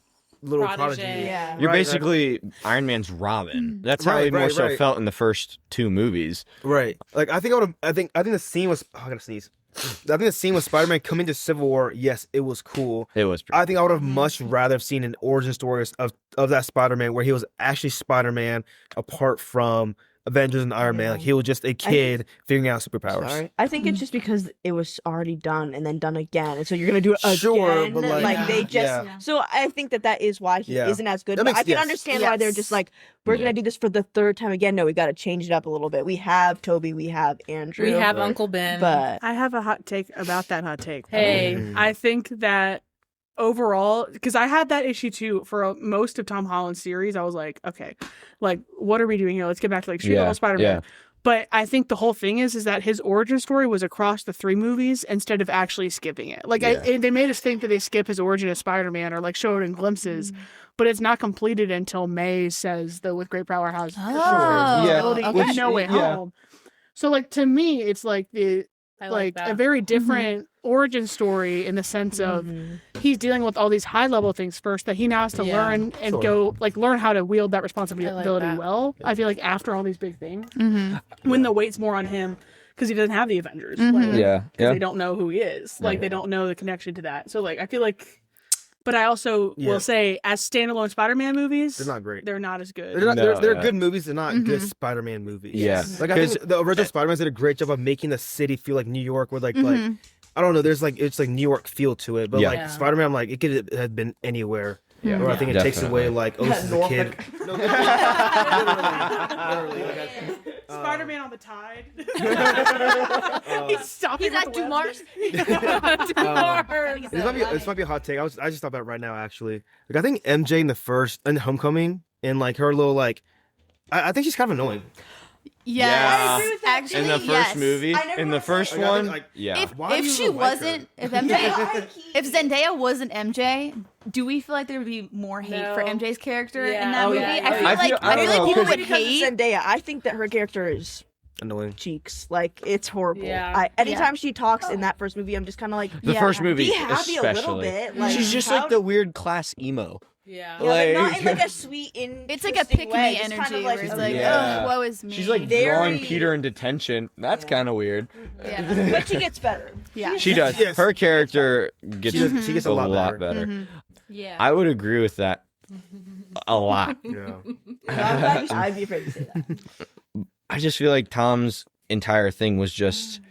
little Protege. prodigy. Yeah. You're Right, basically Iron Man's Robin. That's how Right, he more right, so right. felt in the first two movies. Right. Like I think the scene was I gotta sneeze. I think the scene with Spider-Man coming to Civil War, yes, it was cool. It was. I think I would have much rather have seen an origin story of that Spider-Man where he was actually Spider-Man apart from Avengers and Iron Man. Like he was just a kid figuring out superpowers. Sorry. I think it's just because it was already done and then done again, and so you're gonna do it Sure, again. but, like, they just. yeah. So I think that is why he Yeah. isn't as good. That But makes- I can yes. understand why they're just like, we're gonna do this for the third time again. No, we got to change it up a little bit. We have Toby, we have Andrew, We have Uncle Ben. but I have a hot take about that hot take. Hey. I think that overall, because I had that issue too for most of Tom Holland's series. I was like, okay, like what are we doing here? Let's get back to like street level Spider-Man. Yeah. But I think the whole thing is that his origin story was across the 3 movies instead of actually skipping it. Like they made us think that they skip his origin as Spider-Man or like show it in glimpses, but it's not completed until May says the with great power has no way home. So like to me, it's like the like a very different origin story in the sense of he's dealing with all these high level things first that he now has to learn and go like learn how to wield that responsibility well. I feel like after all these big things, when the weight's more on him because he doesn't have the Avengers, because they don't know who he is, like they don't know the connection to that. So like I feel like. But I also will say, as standalone Spider-Man movies, they're not great. They're not as good. They're good movies. They're not good Spider-Man movies. Yeah, like I think the original Spider-Man did a great job of making the city feel like New York, with like I don't know. There's like it's like New York feel to it, but like Spider-Man, I'm like it could have been anywhere. Yeah, or I think it takes away like this is a kid. No, literally. Spider-Man on the tide. He's at Dumars. This might be a hot take. I just thought about it right now actually. Like I think MJ in Homecoming and like her little like I think she's kind of annoying. Yes, actually, in the first movie, in the first one, If Zendaya wasn't MJ, do we feel like there would be more hate for MJ's character in that movie? I feel like people would hate Zendaya. I think that her character is annoying cheeks. Like it's horrible. Yeah. Anytime she talks in that first movie, I'm just kind of like the first movie, be happy especially. a little bit. Like, she's just like the weird class emo. Yeah, but not in like a sweet, it's like a pick-me energy kind of like, where it's like, oh, woe is me. She's like drawing Peter in detention. That's kind of weird. Yeah. But she gets better. Yeah, she does. Yes. Her character gets she gets a lot better. Yeah, I would agree with that a lot. I'd be afraid to say that. I just feel like Tom's entire thing was just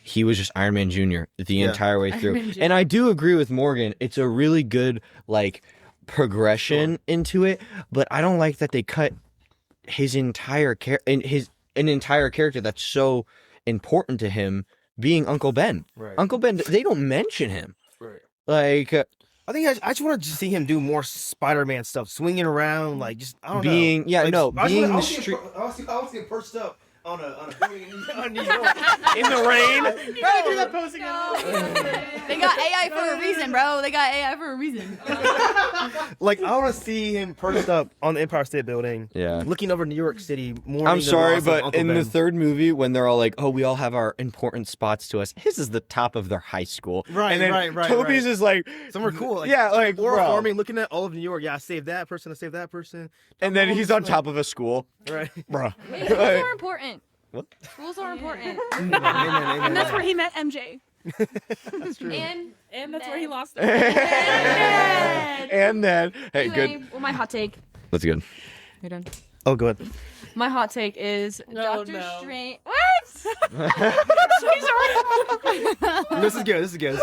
he was just Iron Man Jr. the entire way through. And I do agree with Morgan. It's a really good like progression into it, but I don't like that they cut his entire an entire character that's so important to him being Uncle Ben. Right. Uncle Ben, they don't mention him. Right. Like I think I just want to see him do more Spider-Man stuff, swinging around, like just I don't know. Being the street. I want to see him perched up on a building in New York in the rain. You gotta do that posing. They got AI for a reason, bro. They got AI for a reason. Like I want to see him perched up on the Empire State Building, looking over New York City. I'm sorry, but in the third movie, when they're all like, "Oh, we all have our important spots to us," his is the top of their high school, right? And then Toby's is like somewhere cool, like, like farming, looking at all of New York. Yeah, I saved that person. I saved that person. And then he's on top of a school, right, bro. Schools are important. What? Schools are important. And that's where he met MJ. That's true. And that's where he lost it. And then, hey, good. Well, my hot take. That's good. You're done. Oh, go ahead. My hot take is Doctor Strange. What? This is good.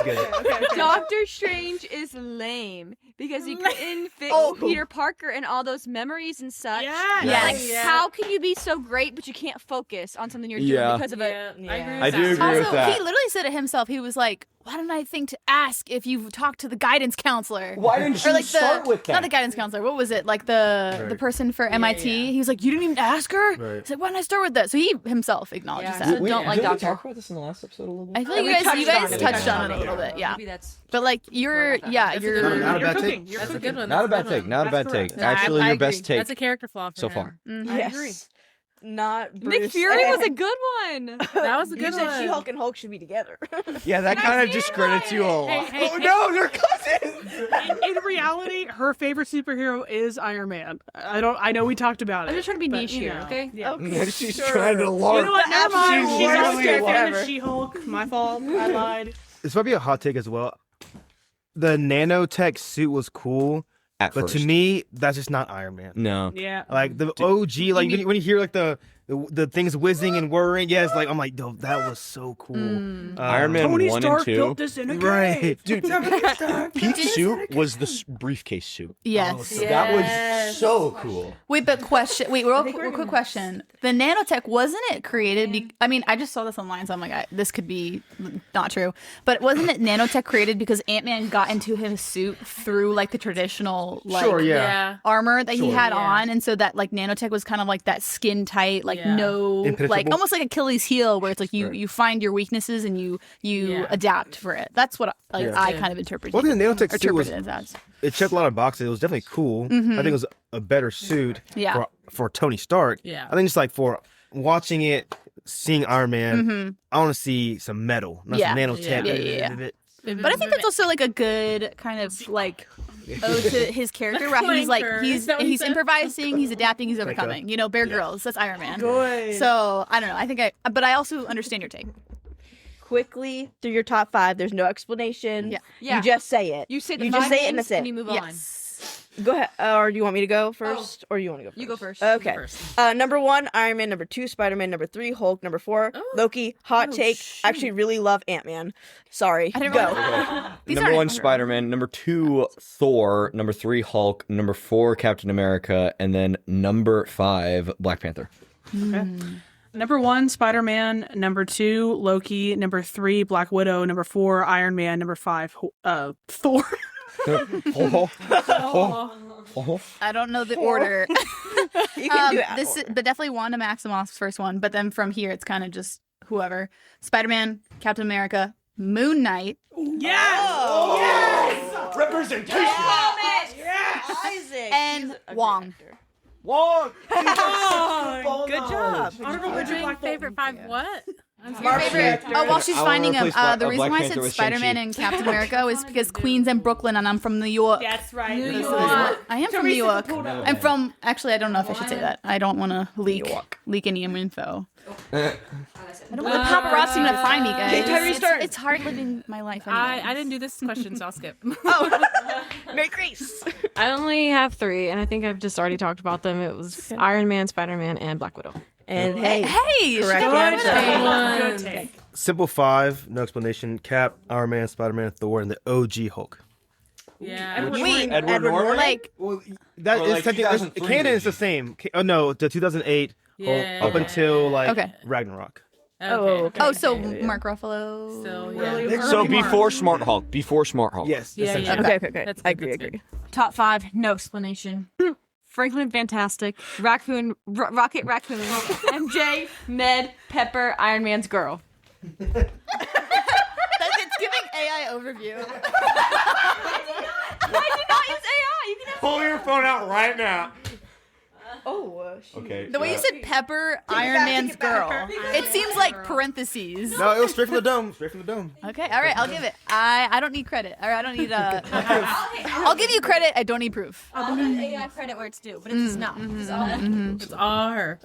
Doctor Strange is lame because he couldn't fit Peter Parker and all those memories and such. How can you be so great but you can't focus on something you're doing because of it? I do agree with that. He literally said it himself. He was like, "Why didn't I think to ask if you've talked to the guidance counselor? Why didn't you start with that? Not the guidance counselor. What was it? Like the person for MIT. He was like, "You didn't even ask her." Right. He's like, "Why didn't I start with that?" So he himself acknowledges that. So don't like Doctor. Talk about this in the last episode a little bit. I feel like you guys touched on it a little bit. Yeah. Maybe that's. But like you're Not a bad take. That's a good one. Not a bad take. Not a bad take. No, Actually, I your agree. best take That's a character flaw for so him. far. I agree. Not Bruce. Nick Fury was a good one. That was a good You said one. She-Hulk and Hulk should be together. Yeah, that kind of discredits you a lot. Hey, No, they're cousins. in reality, her favorite superhero is Iron Man. I know we talked about it. I'm just trying to be but, niche you here, know. okay? Yeah. She's trying to You lark. know what? Never mind. She's She's really always a fan clever. of She-Hulk. My fault. I lied. This might be a hot take as well. The nanotech suit was cool, At but first. to me, that's just not Iron Man. No. Yeah. Like the OG, like when you hear like the the things whizzing and whirring. Yes, like I'm like, that was so cool. Iron Man Tony 1 Stark and 2. built this in a cave. Right. Dude, Pete's suit was the briefcase suit. Yes. That was so cool. Wait, but question. Wait, real quick question. The nanotech, wasn't it created? I mean, I just saw this online, so I'm like, this could be not true. But wasn't it nanotech created because Ant-Man got into his suit through like the traditional like Sure, yeah. Yeah. armor that he had Yeah. on, and so that like nanotech was kind of like that skin tight, like Yeah. no, like Impenetrable. almost like Achilles heel, where it's like you find your weaknesses and you Yeah. adapt for it. That's what I Yeah. kind of interpreted. Well, I think the nanotech suit was interpreted as. it checked a lot of boxes. It was definitely cool. I think it was a better suit Yeah. for Tony Stark. Yeah. I think just like for watching it, seeing Iron Man, I want to see some metal, not Yeah. some nanotech. Yeah. But I think that's also like a good kind of like ode to his character, where he's like Flanker. he's Is that what you he's said? improvising, he's adapting, he's overcoming. You know, Bear Grylls, that's Iron Man. Good. So I don't know. I think but I also understand your take. Quickly through your top 5. There's no explanation. Yeah. You just say it. You say the You just five say it and names that's it. and you move Yes. Go ahead. Or do you want me to go first? Or you want to go first? You go first. Okay. First. Number 1, Iron Man. Number 2, Spider-Man. Number 3, Hulk. Number 4, Loki. Hot take. Actually, really love Ant-Man. Sorry. I didn't go. really- These Number aren't- 1, Spider-Man. Number 2, Thor. Number 3, Hulk. Number 4, Captain America. And then number 5, Black Panther. Number 1, Spider-Man. Number 2, Loki. Number 3, Black Widow. Number 4, Iron Man. Number 5, Thor. I don't know the order. You can do it. But definitely Wanda Maximoff's first one. But then from here, it's kind of just whoever. Spider-Man, Captain America, Moon Knight. Representation. Isaac. And Wong. Wong. Good job. Honorable mention, favorite 5 what? Your favorite? Oh, while she's I wanna finding him. replace The reason Black why I Panther said with Spider-Man Shang-Chi. and Captain America is because Queens and Brooklyn, and I'm from New York. That's right. New This is- York. I am from New York. I'm from. Actually, I don't know if I should say that. I don't want to leak any info. I don't want the paparazzi to find me, guys. Okay, Tyree, start. It's hard living my life. I didn't do this question, so I'll skip. Merry Grace. I only have 3, and I think I've just already talked about them. It was Iron Man, Spider-Man, and Black Widow. And hey. Hey, Correct answer. Good take. Simple 5, no explanation. Cap, Iron Man, Spider-Man, Thor, and the OG Hulk. Yeah. Wait, Edward Norton? like Well, that Or is like technically 2003 canon is the movie. same. Oh no, the 2008 Yeah. Hulk up until like Okay. Ragnarok. Okay. oh, so Mark Ruffalo. So, yeah. So before Smart Hulk. Before Smart Hulk. Yes. Yeah, essentially. yeah. Okay. That's I good, agree. that's Top 5, no explanation. Franklin Fantastic, Raccoon, Rocket Raccoon, MJ, Ned, Pepper, Iron Man's girl. It's giving AI overview. I did not use AI. You can have Pull your phone out right now. Oh, Okay. The way you said Pepper, Iron Man's girl. It seems like parentheses. No, it was straight from the dome. Straight from the dome. Okay, all right, I'll give it. I don't need credit. Or I don't need proof. I'll give you credit. I don't need proof. I'll give AI credit where it's due, but it's not. It's all her.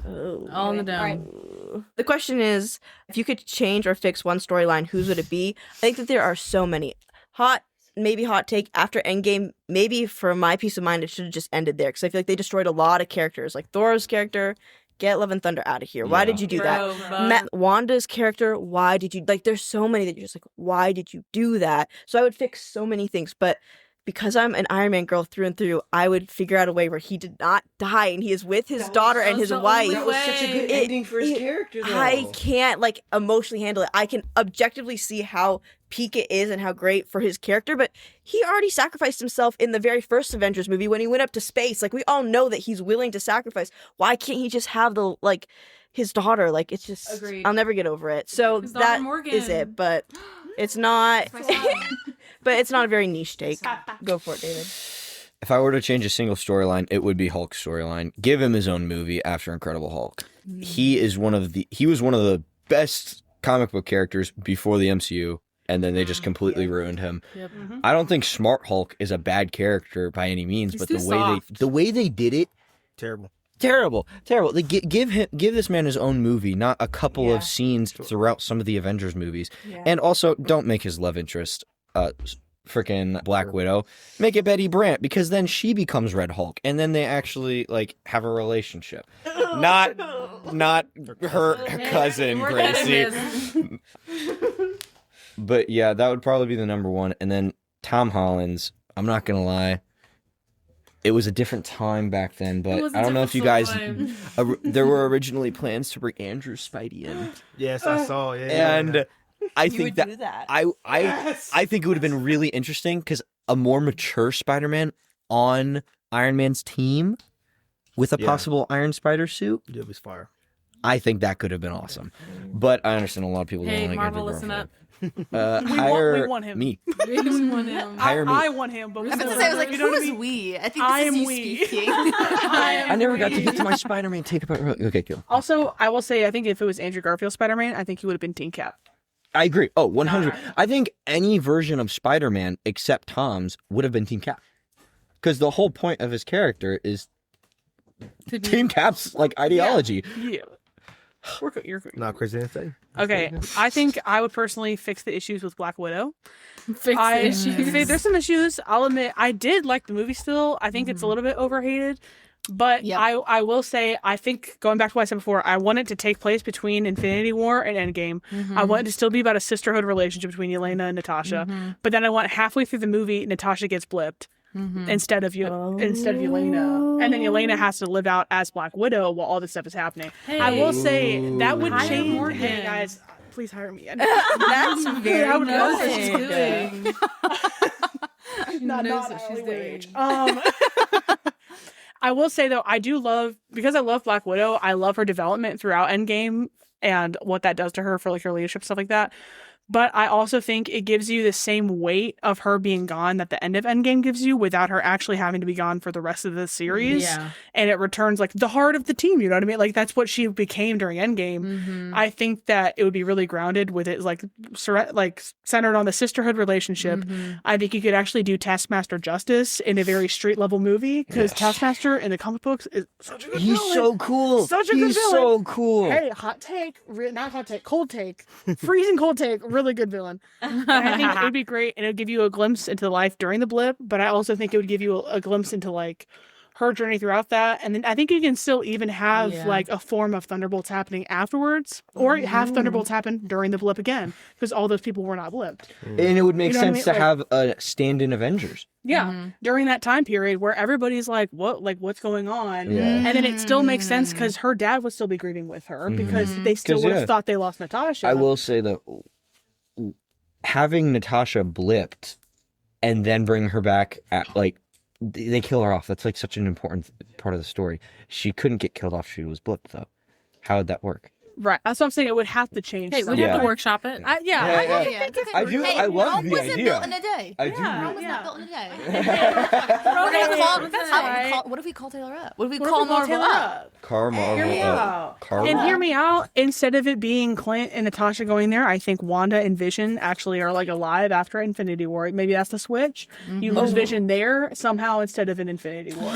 All in the dome. All right. The question is, if you could change or fix one storyline, whose would it be? I think that there are so many. Maybe hot take, after Endgame, maybe for my peace of mind, it should have just ended there, because I feel like they destroyed a lot of characters. Like Thor's character, get Love and Thunder out of here. Why did you do that? Wanda's character, why did you, like, there's so many that you're just like, why did you do that? So I would fix so many things, but because I'm an Iron Man girl through and through, I would figure out a way where he did not die and he is with his daughter and his wife. That was such a good ending for his character, though. I can't, like, emotionally handle it. I can objectively see how peak it is and how great for his character, but he already sacrificed himself in the very first Avengers movie when he went up to space. Like, we all know that he's willing to sacrifice. Why can't he just have the, like, his daughter? Like, it's just, Agreed. I'll never get over it. So His daughter that Morgan. is it, but it's not, but it's not a very niche take. Go for it, David. If I were to change a single storyline, it would be Hulk's storyline. Give him his own movie after Incredible Hulk. He was one of the best comic book characters before the MCU, and then they just completely ruined him. Yep. I don't think Smart Hulk is a bad character by any means, He's but too the way they did it, Terrible. terrible. They give this man his own movie, not a couple of scenes throughout some of the Avengers movies. And also, don't make his love interest freaking Black Widow, make it Betty Brant, because then she becomes Red Hulk, and then they actually like have a relationship. Not her cousin Gracie. But yeah, that would probably be the number one. And then Tom Holland's, I'm not gonna lie, it was a different time back then, but I don't know if you guys there were originally plans to bring Andrew Spidey in. Yes, I saw. Yeah, And I think that. I think it would have been really interesting, because a more mature Spider-Man on Iron Man's team with a possible Iron Spider suit. It was fire. I think that could have been awesome. But I understand a lot of people don't Hey, want to Marvel, listen up. hire we want him. me. We want him. Hire me. I want him, but I was about to say, I was like, you know who what I is mean? we? I think I this am is you we. speaking. I never got to get to my Spider-Man take about. Okay, cool. Also, I will say, I think if it was Andrew Garfield Spider-Man, I think he would have been Teen Cap. I agree. Oh, 100. I think any version of Spider-Man except Tom's would have been Team Cap. Because the whole point of his character is Team Cap's like ideology. Yeah. You're Not crazy anything. okay. I think I would personally fix the issues with Black Widow. Fix the issues. There's some issues. I'll admit, I did like the movie still. I think it's a little bit overhated. But Yep. I will say, I think, going back to what I said before, I want it to take place between Infinity War and Endgame. I want it to still be about a sisterhood relationship between Yelena and Natasha. But then I want halfway through the movie, Natasha gets blipped instead of Yelena. And then Yelena has to live out as Black Widow while all this stuff is happening. I will say, that would Hire change. Morgan. Hey, guys, please hire me. That's very I would nice. love what She's doing. not knows what hourly she's wage. doing. I will say though, I do love, because I love Black Widow, I love her development throughout Endgame and what that does to her for like her leadership, stuff like that. But I also think it gives you the same weight of her being gone that the end of Endgame gives you without her actually having to be gone for the rest of the series. Yeah. And it returns like the heart of the team, you know what I mean? Like that's what she became during Endgame. I think that it would be really grounded with it like centered on the sisterhood relationship. I think you could actually do Taskmaster justice in a very street level movie, because Taskmaster in the comic books is such a good He's villain. so cool. Such a good He's villain. so cool. Hey, hot take, not hot take, cold take, freezing cold take, really good villain. And I think it would be great, and it would give you a glimpse into life during the blip, but I also think it would give you a glimpse into like her journey throughout that. And then I think you can still even have like a form of Thunderbolts happening afterwards, or have Thunderbolts happen during the blip again, because all those people were not blipped. And it would make You know what I sense mean? to have a stand-in Avengers. Yeah, during that time period where everybody's like, what's going on? Yeah. And then it still makes sense because her dad would still be grieving with her, because they still 'Cause, would have yeah. thought they lost Natasha. I will say that having Natasha blipped and then bring her back at like they kill her off. That's like such an important part of the story. She couldn't get killed off. She was blipped though. How would that work? Right. That's what I'm saying. It would have to change. Hey, we something. have Yeah. to workshop it. I think it's I do. Hey, I love Rome the wasn't idea. built in a day. I do. Rome was Yeah. not built in a day. right. What if we call Taylor up? What if we What if call we call Marvel Taylor up? up? Karma. Hear me out. Karma. And hear me out. Instead of it being Clint and Natasha going there, I think Wanda and Vision actually are like alive after Infinity War. Maybe that's the switch. You lose Vision there somehow instead of in Infinity War.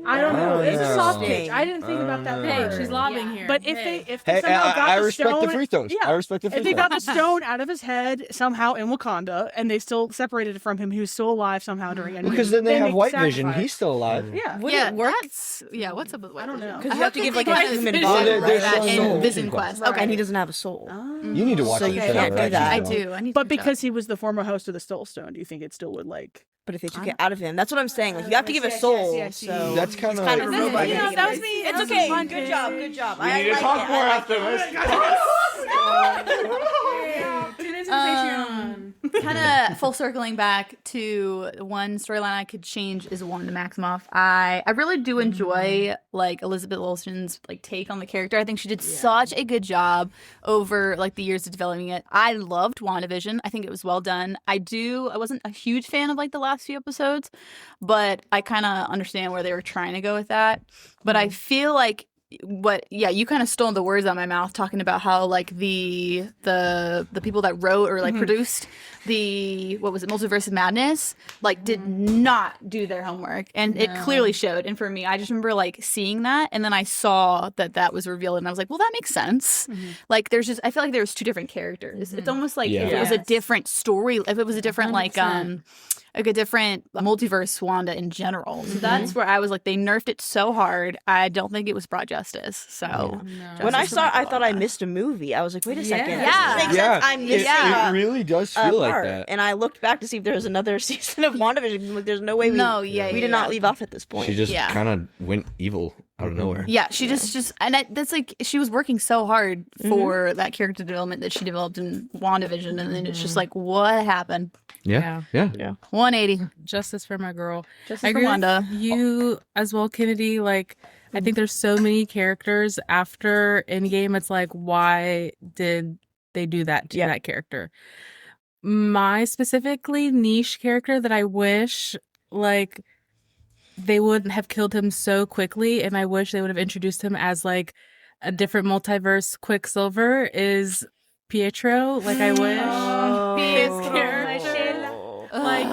I don't know. It's a soft pitch. I didn't think about that. Hey, part. she's lobbying here. But if they Hey, somehow got I the respect stone, the free throws. Yeah. I respect the free If they throws. got the stone out of his head somehow in Wakanda, and they still separated it from him, he was still alive somehow during Endgame. Because then they have make White the Vision. sacrifice. He's still alive. Yeah. Would it work? What's up with White I don't Vision? know. Because I you have hope to they give like think a it's human Vision, body, they're right? so in soul. Vision Quest. Okay. And he doesn't have a soul. You need to watch So the you show. can't do right? that. I do. I need But to catch because he was the former host of the Soul Stone, do you think it still would like? But if they took it out of him, that's what I'm saying. Like you have to give a soul. yes, So That's kind he's of kind like- of a robot. You know, that was me. It's okay. Good job. Good job. We I need to like talk it. more I like after it. Tune into Patreon. kind of full circling back to one storyline I could change is Wanda Maximoff. I really do enjoy like Elizabeth Olsen's like take on the character. I think she did such a good job over like the years of developing it. I loved WandaVision. I think it was well done. I wasn't a huge fan of like the last few episodes, but I kind of understand where they were trying to go with that. But I feel like you kind of stole the words out of my mouth talking about how like the people that wrote or like produced the Multiverse of Madness like did not do their homework, and it clearly showed. And for me, I just remember like seeing that, and then I saw that was revealed, and I was like, well, that makes sense. Like I feel like there was two different characters. It's almost like if it was a different story, if it was a different 100%. Like a different multiverse Wanda in general. So that's where I was like, they nerfed it so hard. I don't think it was brought justice. So when I saw it, I thought I missed a movie. I was like, wait a second. Yeah. This makes sense. I missed it really does feel like part. that. And I looked back to see if there was another season of WandaVision. Like, there's no way we did not leave off at this point. She just kind of went evil out of nowhere. Yeah, she just that's like she was working so hard for that character development that she developed in WandaVision, and then it's just like, what happened? Yeah. 180. Justice for my girl. Justice I for agree Wanda. with you as well, Kennedy. Like, I think there's so many characters after Endgame. It's like, why did they do that to that character? My specifically niche character that I wish, like, they wouldn't have killed him so quickly, and I wish they would have introduced him as like a different multiverse Quicksilver is Pietro. Like, I wish his character. Like,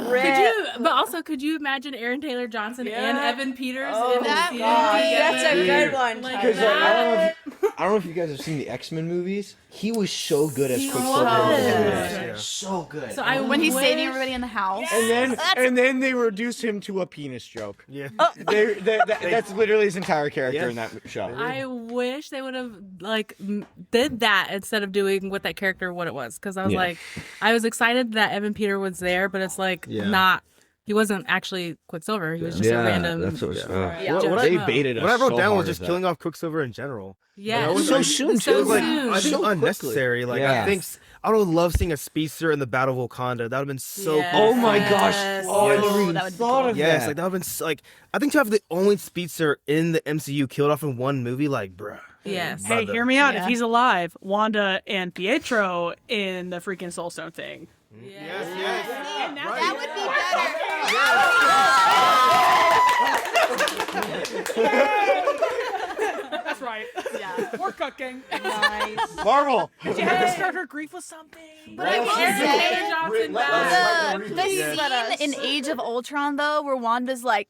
could you imagine Aaron Taylor Johnson and Evan Peters in that the that's a good one. Because I don't know if you guys have seen the X-Men movies. He was so good as Quicksilver. So good. So when he's saving everybody in the house. And then they reduced him to a penis joke. Yeah. That's literally his entire character in that show. I wish they would have like did that instead of doing what that character what it was, because I was like, I was excited that Evan Peter was there, but it's like not. He wasn't actually Quicksilver. He was just a random. That's what They baited us. What I wrote so down hard was just with killing off Quicksilver in general. Yeah, it was so soon. So too. soon. I think So unnecessary. Like Yeah. I would love seeing a speedster in the Battle of Wakanda. That would have been so Yes. cool. Oh my gosh! Yes. Oh, I Yes. never even That would be thought cool. of Yes, that. like that would have been like I think to have the only speedster in the MCU killed off in one movie, like bruh. Yes. Hey, hear me out. If he's alive, Wanda and Pietro in the freaking Soul Stone thing. Yes. That would be better. That's right. Yeah. We're cooking. Nice. Marvel. You have to start her grief with something. But I will Aaron say, Taylor Johnson back. the scene in Age of Ultron, though, where Wanda's like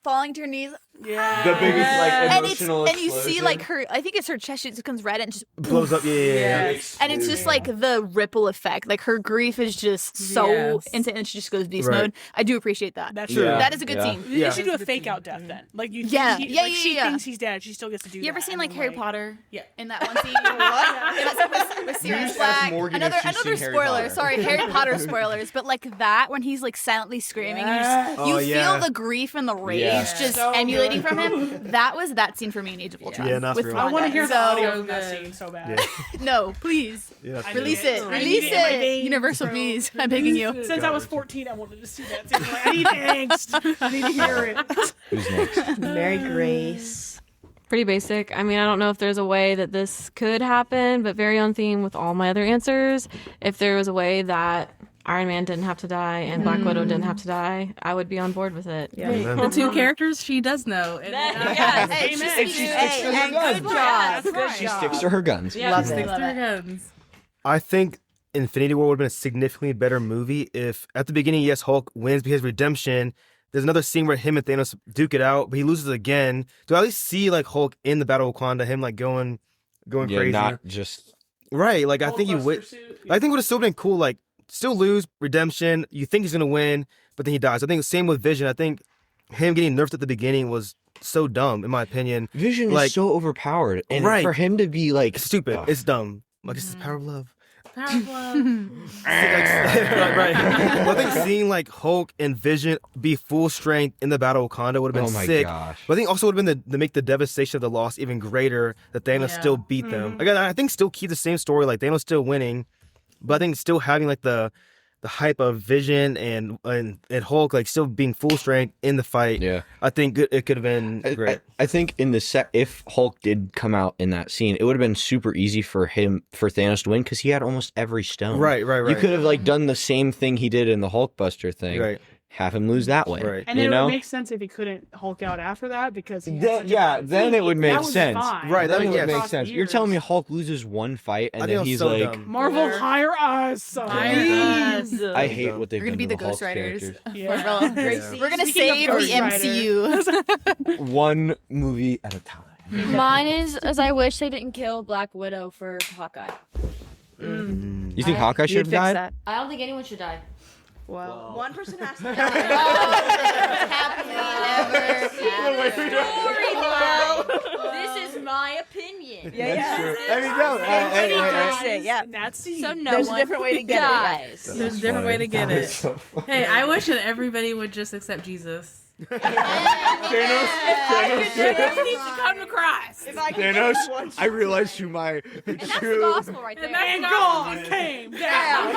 falling to her knees, The biggest like emotional and you see explosion. like her, I think it's her chest, she just becomes red and just Blows up, yeah. and it's just like the ripple effect. Like her grief is just so Yes. intense, and she just goes beast Right. mode. I do appreciate that. That's true. true. That is a good scene. You should do a fake out death then. Like you, Yeah. she Yeah. thinks he's dead. She still gets to do. You ever that, seen and like then, Harry Potter? Yeah. In that one scene. What? In that scene with Sirius just asked Black. Morgan if Another she's seen Harry spoiler. Potter. Sorry, Harry Potter spoilers. But like that when he's like silently screaming, Yes. and you Oh, yeah. feel the grief and the rage Yeah. just So emulating good. from him. That was that scene for me in Age of Ultron. Yeah, not with for real. I want to hear the So- audio from that good. scene so bad. No, please. Yeah. I Release need it. I Release need in my it. veins, Universal, bro. please. I'm begging you. Since I was 14, I wanted to see that scene. Like, I need angst. I need to hear it. Who's next? Mary Grace. Pretty basic. I mean, I don't know if there's a way that this could happen, but very on theme with all my other answers. If there was a way that Iron Man didn't have to die and Black Widow didn't have to die, I would be on board with it. Yeah. The two characters she does know. And Yes. Hey, Amen. she And she sticks to her and guns. good job. That's right. She sticks to her guns. Yeah, Love sticks it. to her guns. I think Infinity War would have been a significantly better movie if at the beginning, yes, Hulk wins because redemption. There's another scene where him and Thanos duke it out, but he loses again. Do I at least see like Hulk in the Battle of Wakanda, him like going Yeah, crazy? not just. Right, like I think he would. I think it would have still been cool. Like still lose redemption. You think he's gonna win, but then he dies. I think same with Vision. I think him getting nerfed at the beginning was so dumb, in my opinion. Vision Like- is so overpowered, and Right. for him to be like It's stupid. It's dumb. Like it's the power of love. Power of love. right. Well, I think seeing like Hulk and Vision be full strength in the Battle of Wakanda would have been Oh my sick. gosh. But I think also would have been to make the devastation of the loss even greater. That Thanos Yeah. still beat them. Again, I think still keep the same story. Like Thanos still winning, but I think still having like the hype of Vision and Hulk like still being full strength in the fight. Yeah. I think it could have been great. I think in the set, if Hulk did come out in that scene, it would have been super easy for Thanos to win because he had almost every stone. Right. You could have like done the same thing he did in the Hulkbuster thing. Right. have him lose that way. Right. And then you it know? would make sense if he couldn't Hulk out after that because he had Then, such a yeah, good then fight. it would make That was sense. fine. Right, Then it would yes. make Across sense. the You're telling me years. Hulk loses one fight and I then think he's so like, dumb. Marvel, hire us. Please. I hate what they've We're gonna done be to the Hulk's Ghost Riders. characters. Yeah. We're gonna Speaking of save Ghost the Rider. MCU. One movie at a time. Mine is I wish they didn't kill Black Widow for Hawkeye. You think Hawkeye should have died? I don't think anyone should die. Well, one person has to This is my opinion. There you go. Yeah. That's So no There's a one different way to get it. dies. There's a different way to get it. Hey, I wish that everybody would just accept Jesus. Thanos. Thanos needs to come to Christ. Thanos. I realized who my And that's the gospel right there. And God came down.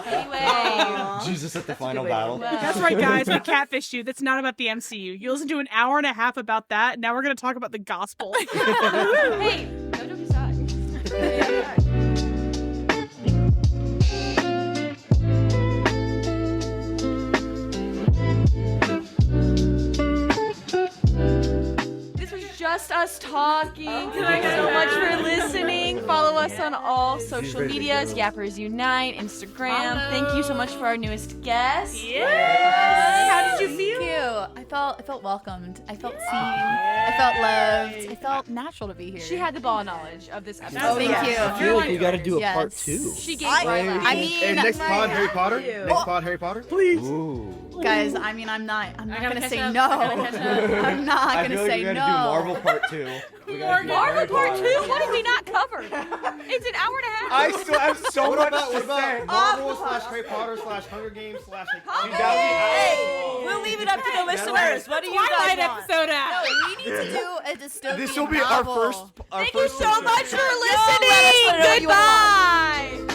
Anyway. Jesus at the final battle. That's right, guys. We catfished you. That's not about the MCU. You listen to an hour and a half about that. Now we're going to talk about the gospel. Hey, no joke aside. This was just us talking. Thank you so much for listening. Follow us on all social medias, Yappers Unite, Instagram. Thank you so much for our newest guest. How did you feel? Thank you. I felt welcomed. I felt seen. I felt loved. I felt natural to be here. She had the ball knowledge of this episode. Oh, thank you. I feel like we got to do a Yes. part 2. She gave I mean, Hey, next pod Harry Potter. you. Next pod Harry Potter. Please. Ooh. guys, I mean, I'm not gotta gonna catch say up. no. I gotta catch up. I'm not I gonna feel like say we got to no. do Marvel part 2. Marvel part 2? What did we not cover? It's an hour and a half. I still have so What much about to what say. about Marvel / Harry Potter / Hunger Games / Hey, we'll leave it up to the listeners. What do you guys want? episode out. We need to do a dystopian This will be our novel. first. Thank you so episode. much for Let us know listening. what you want. Goodbye.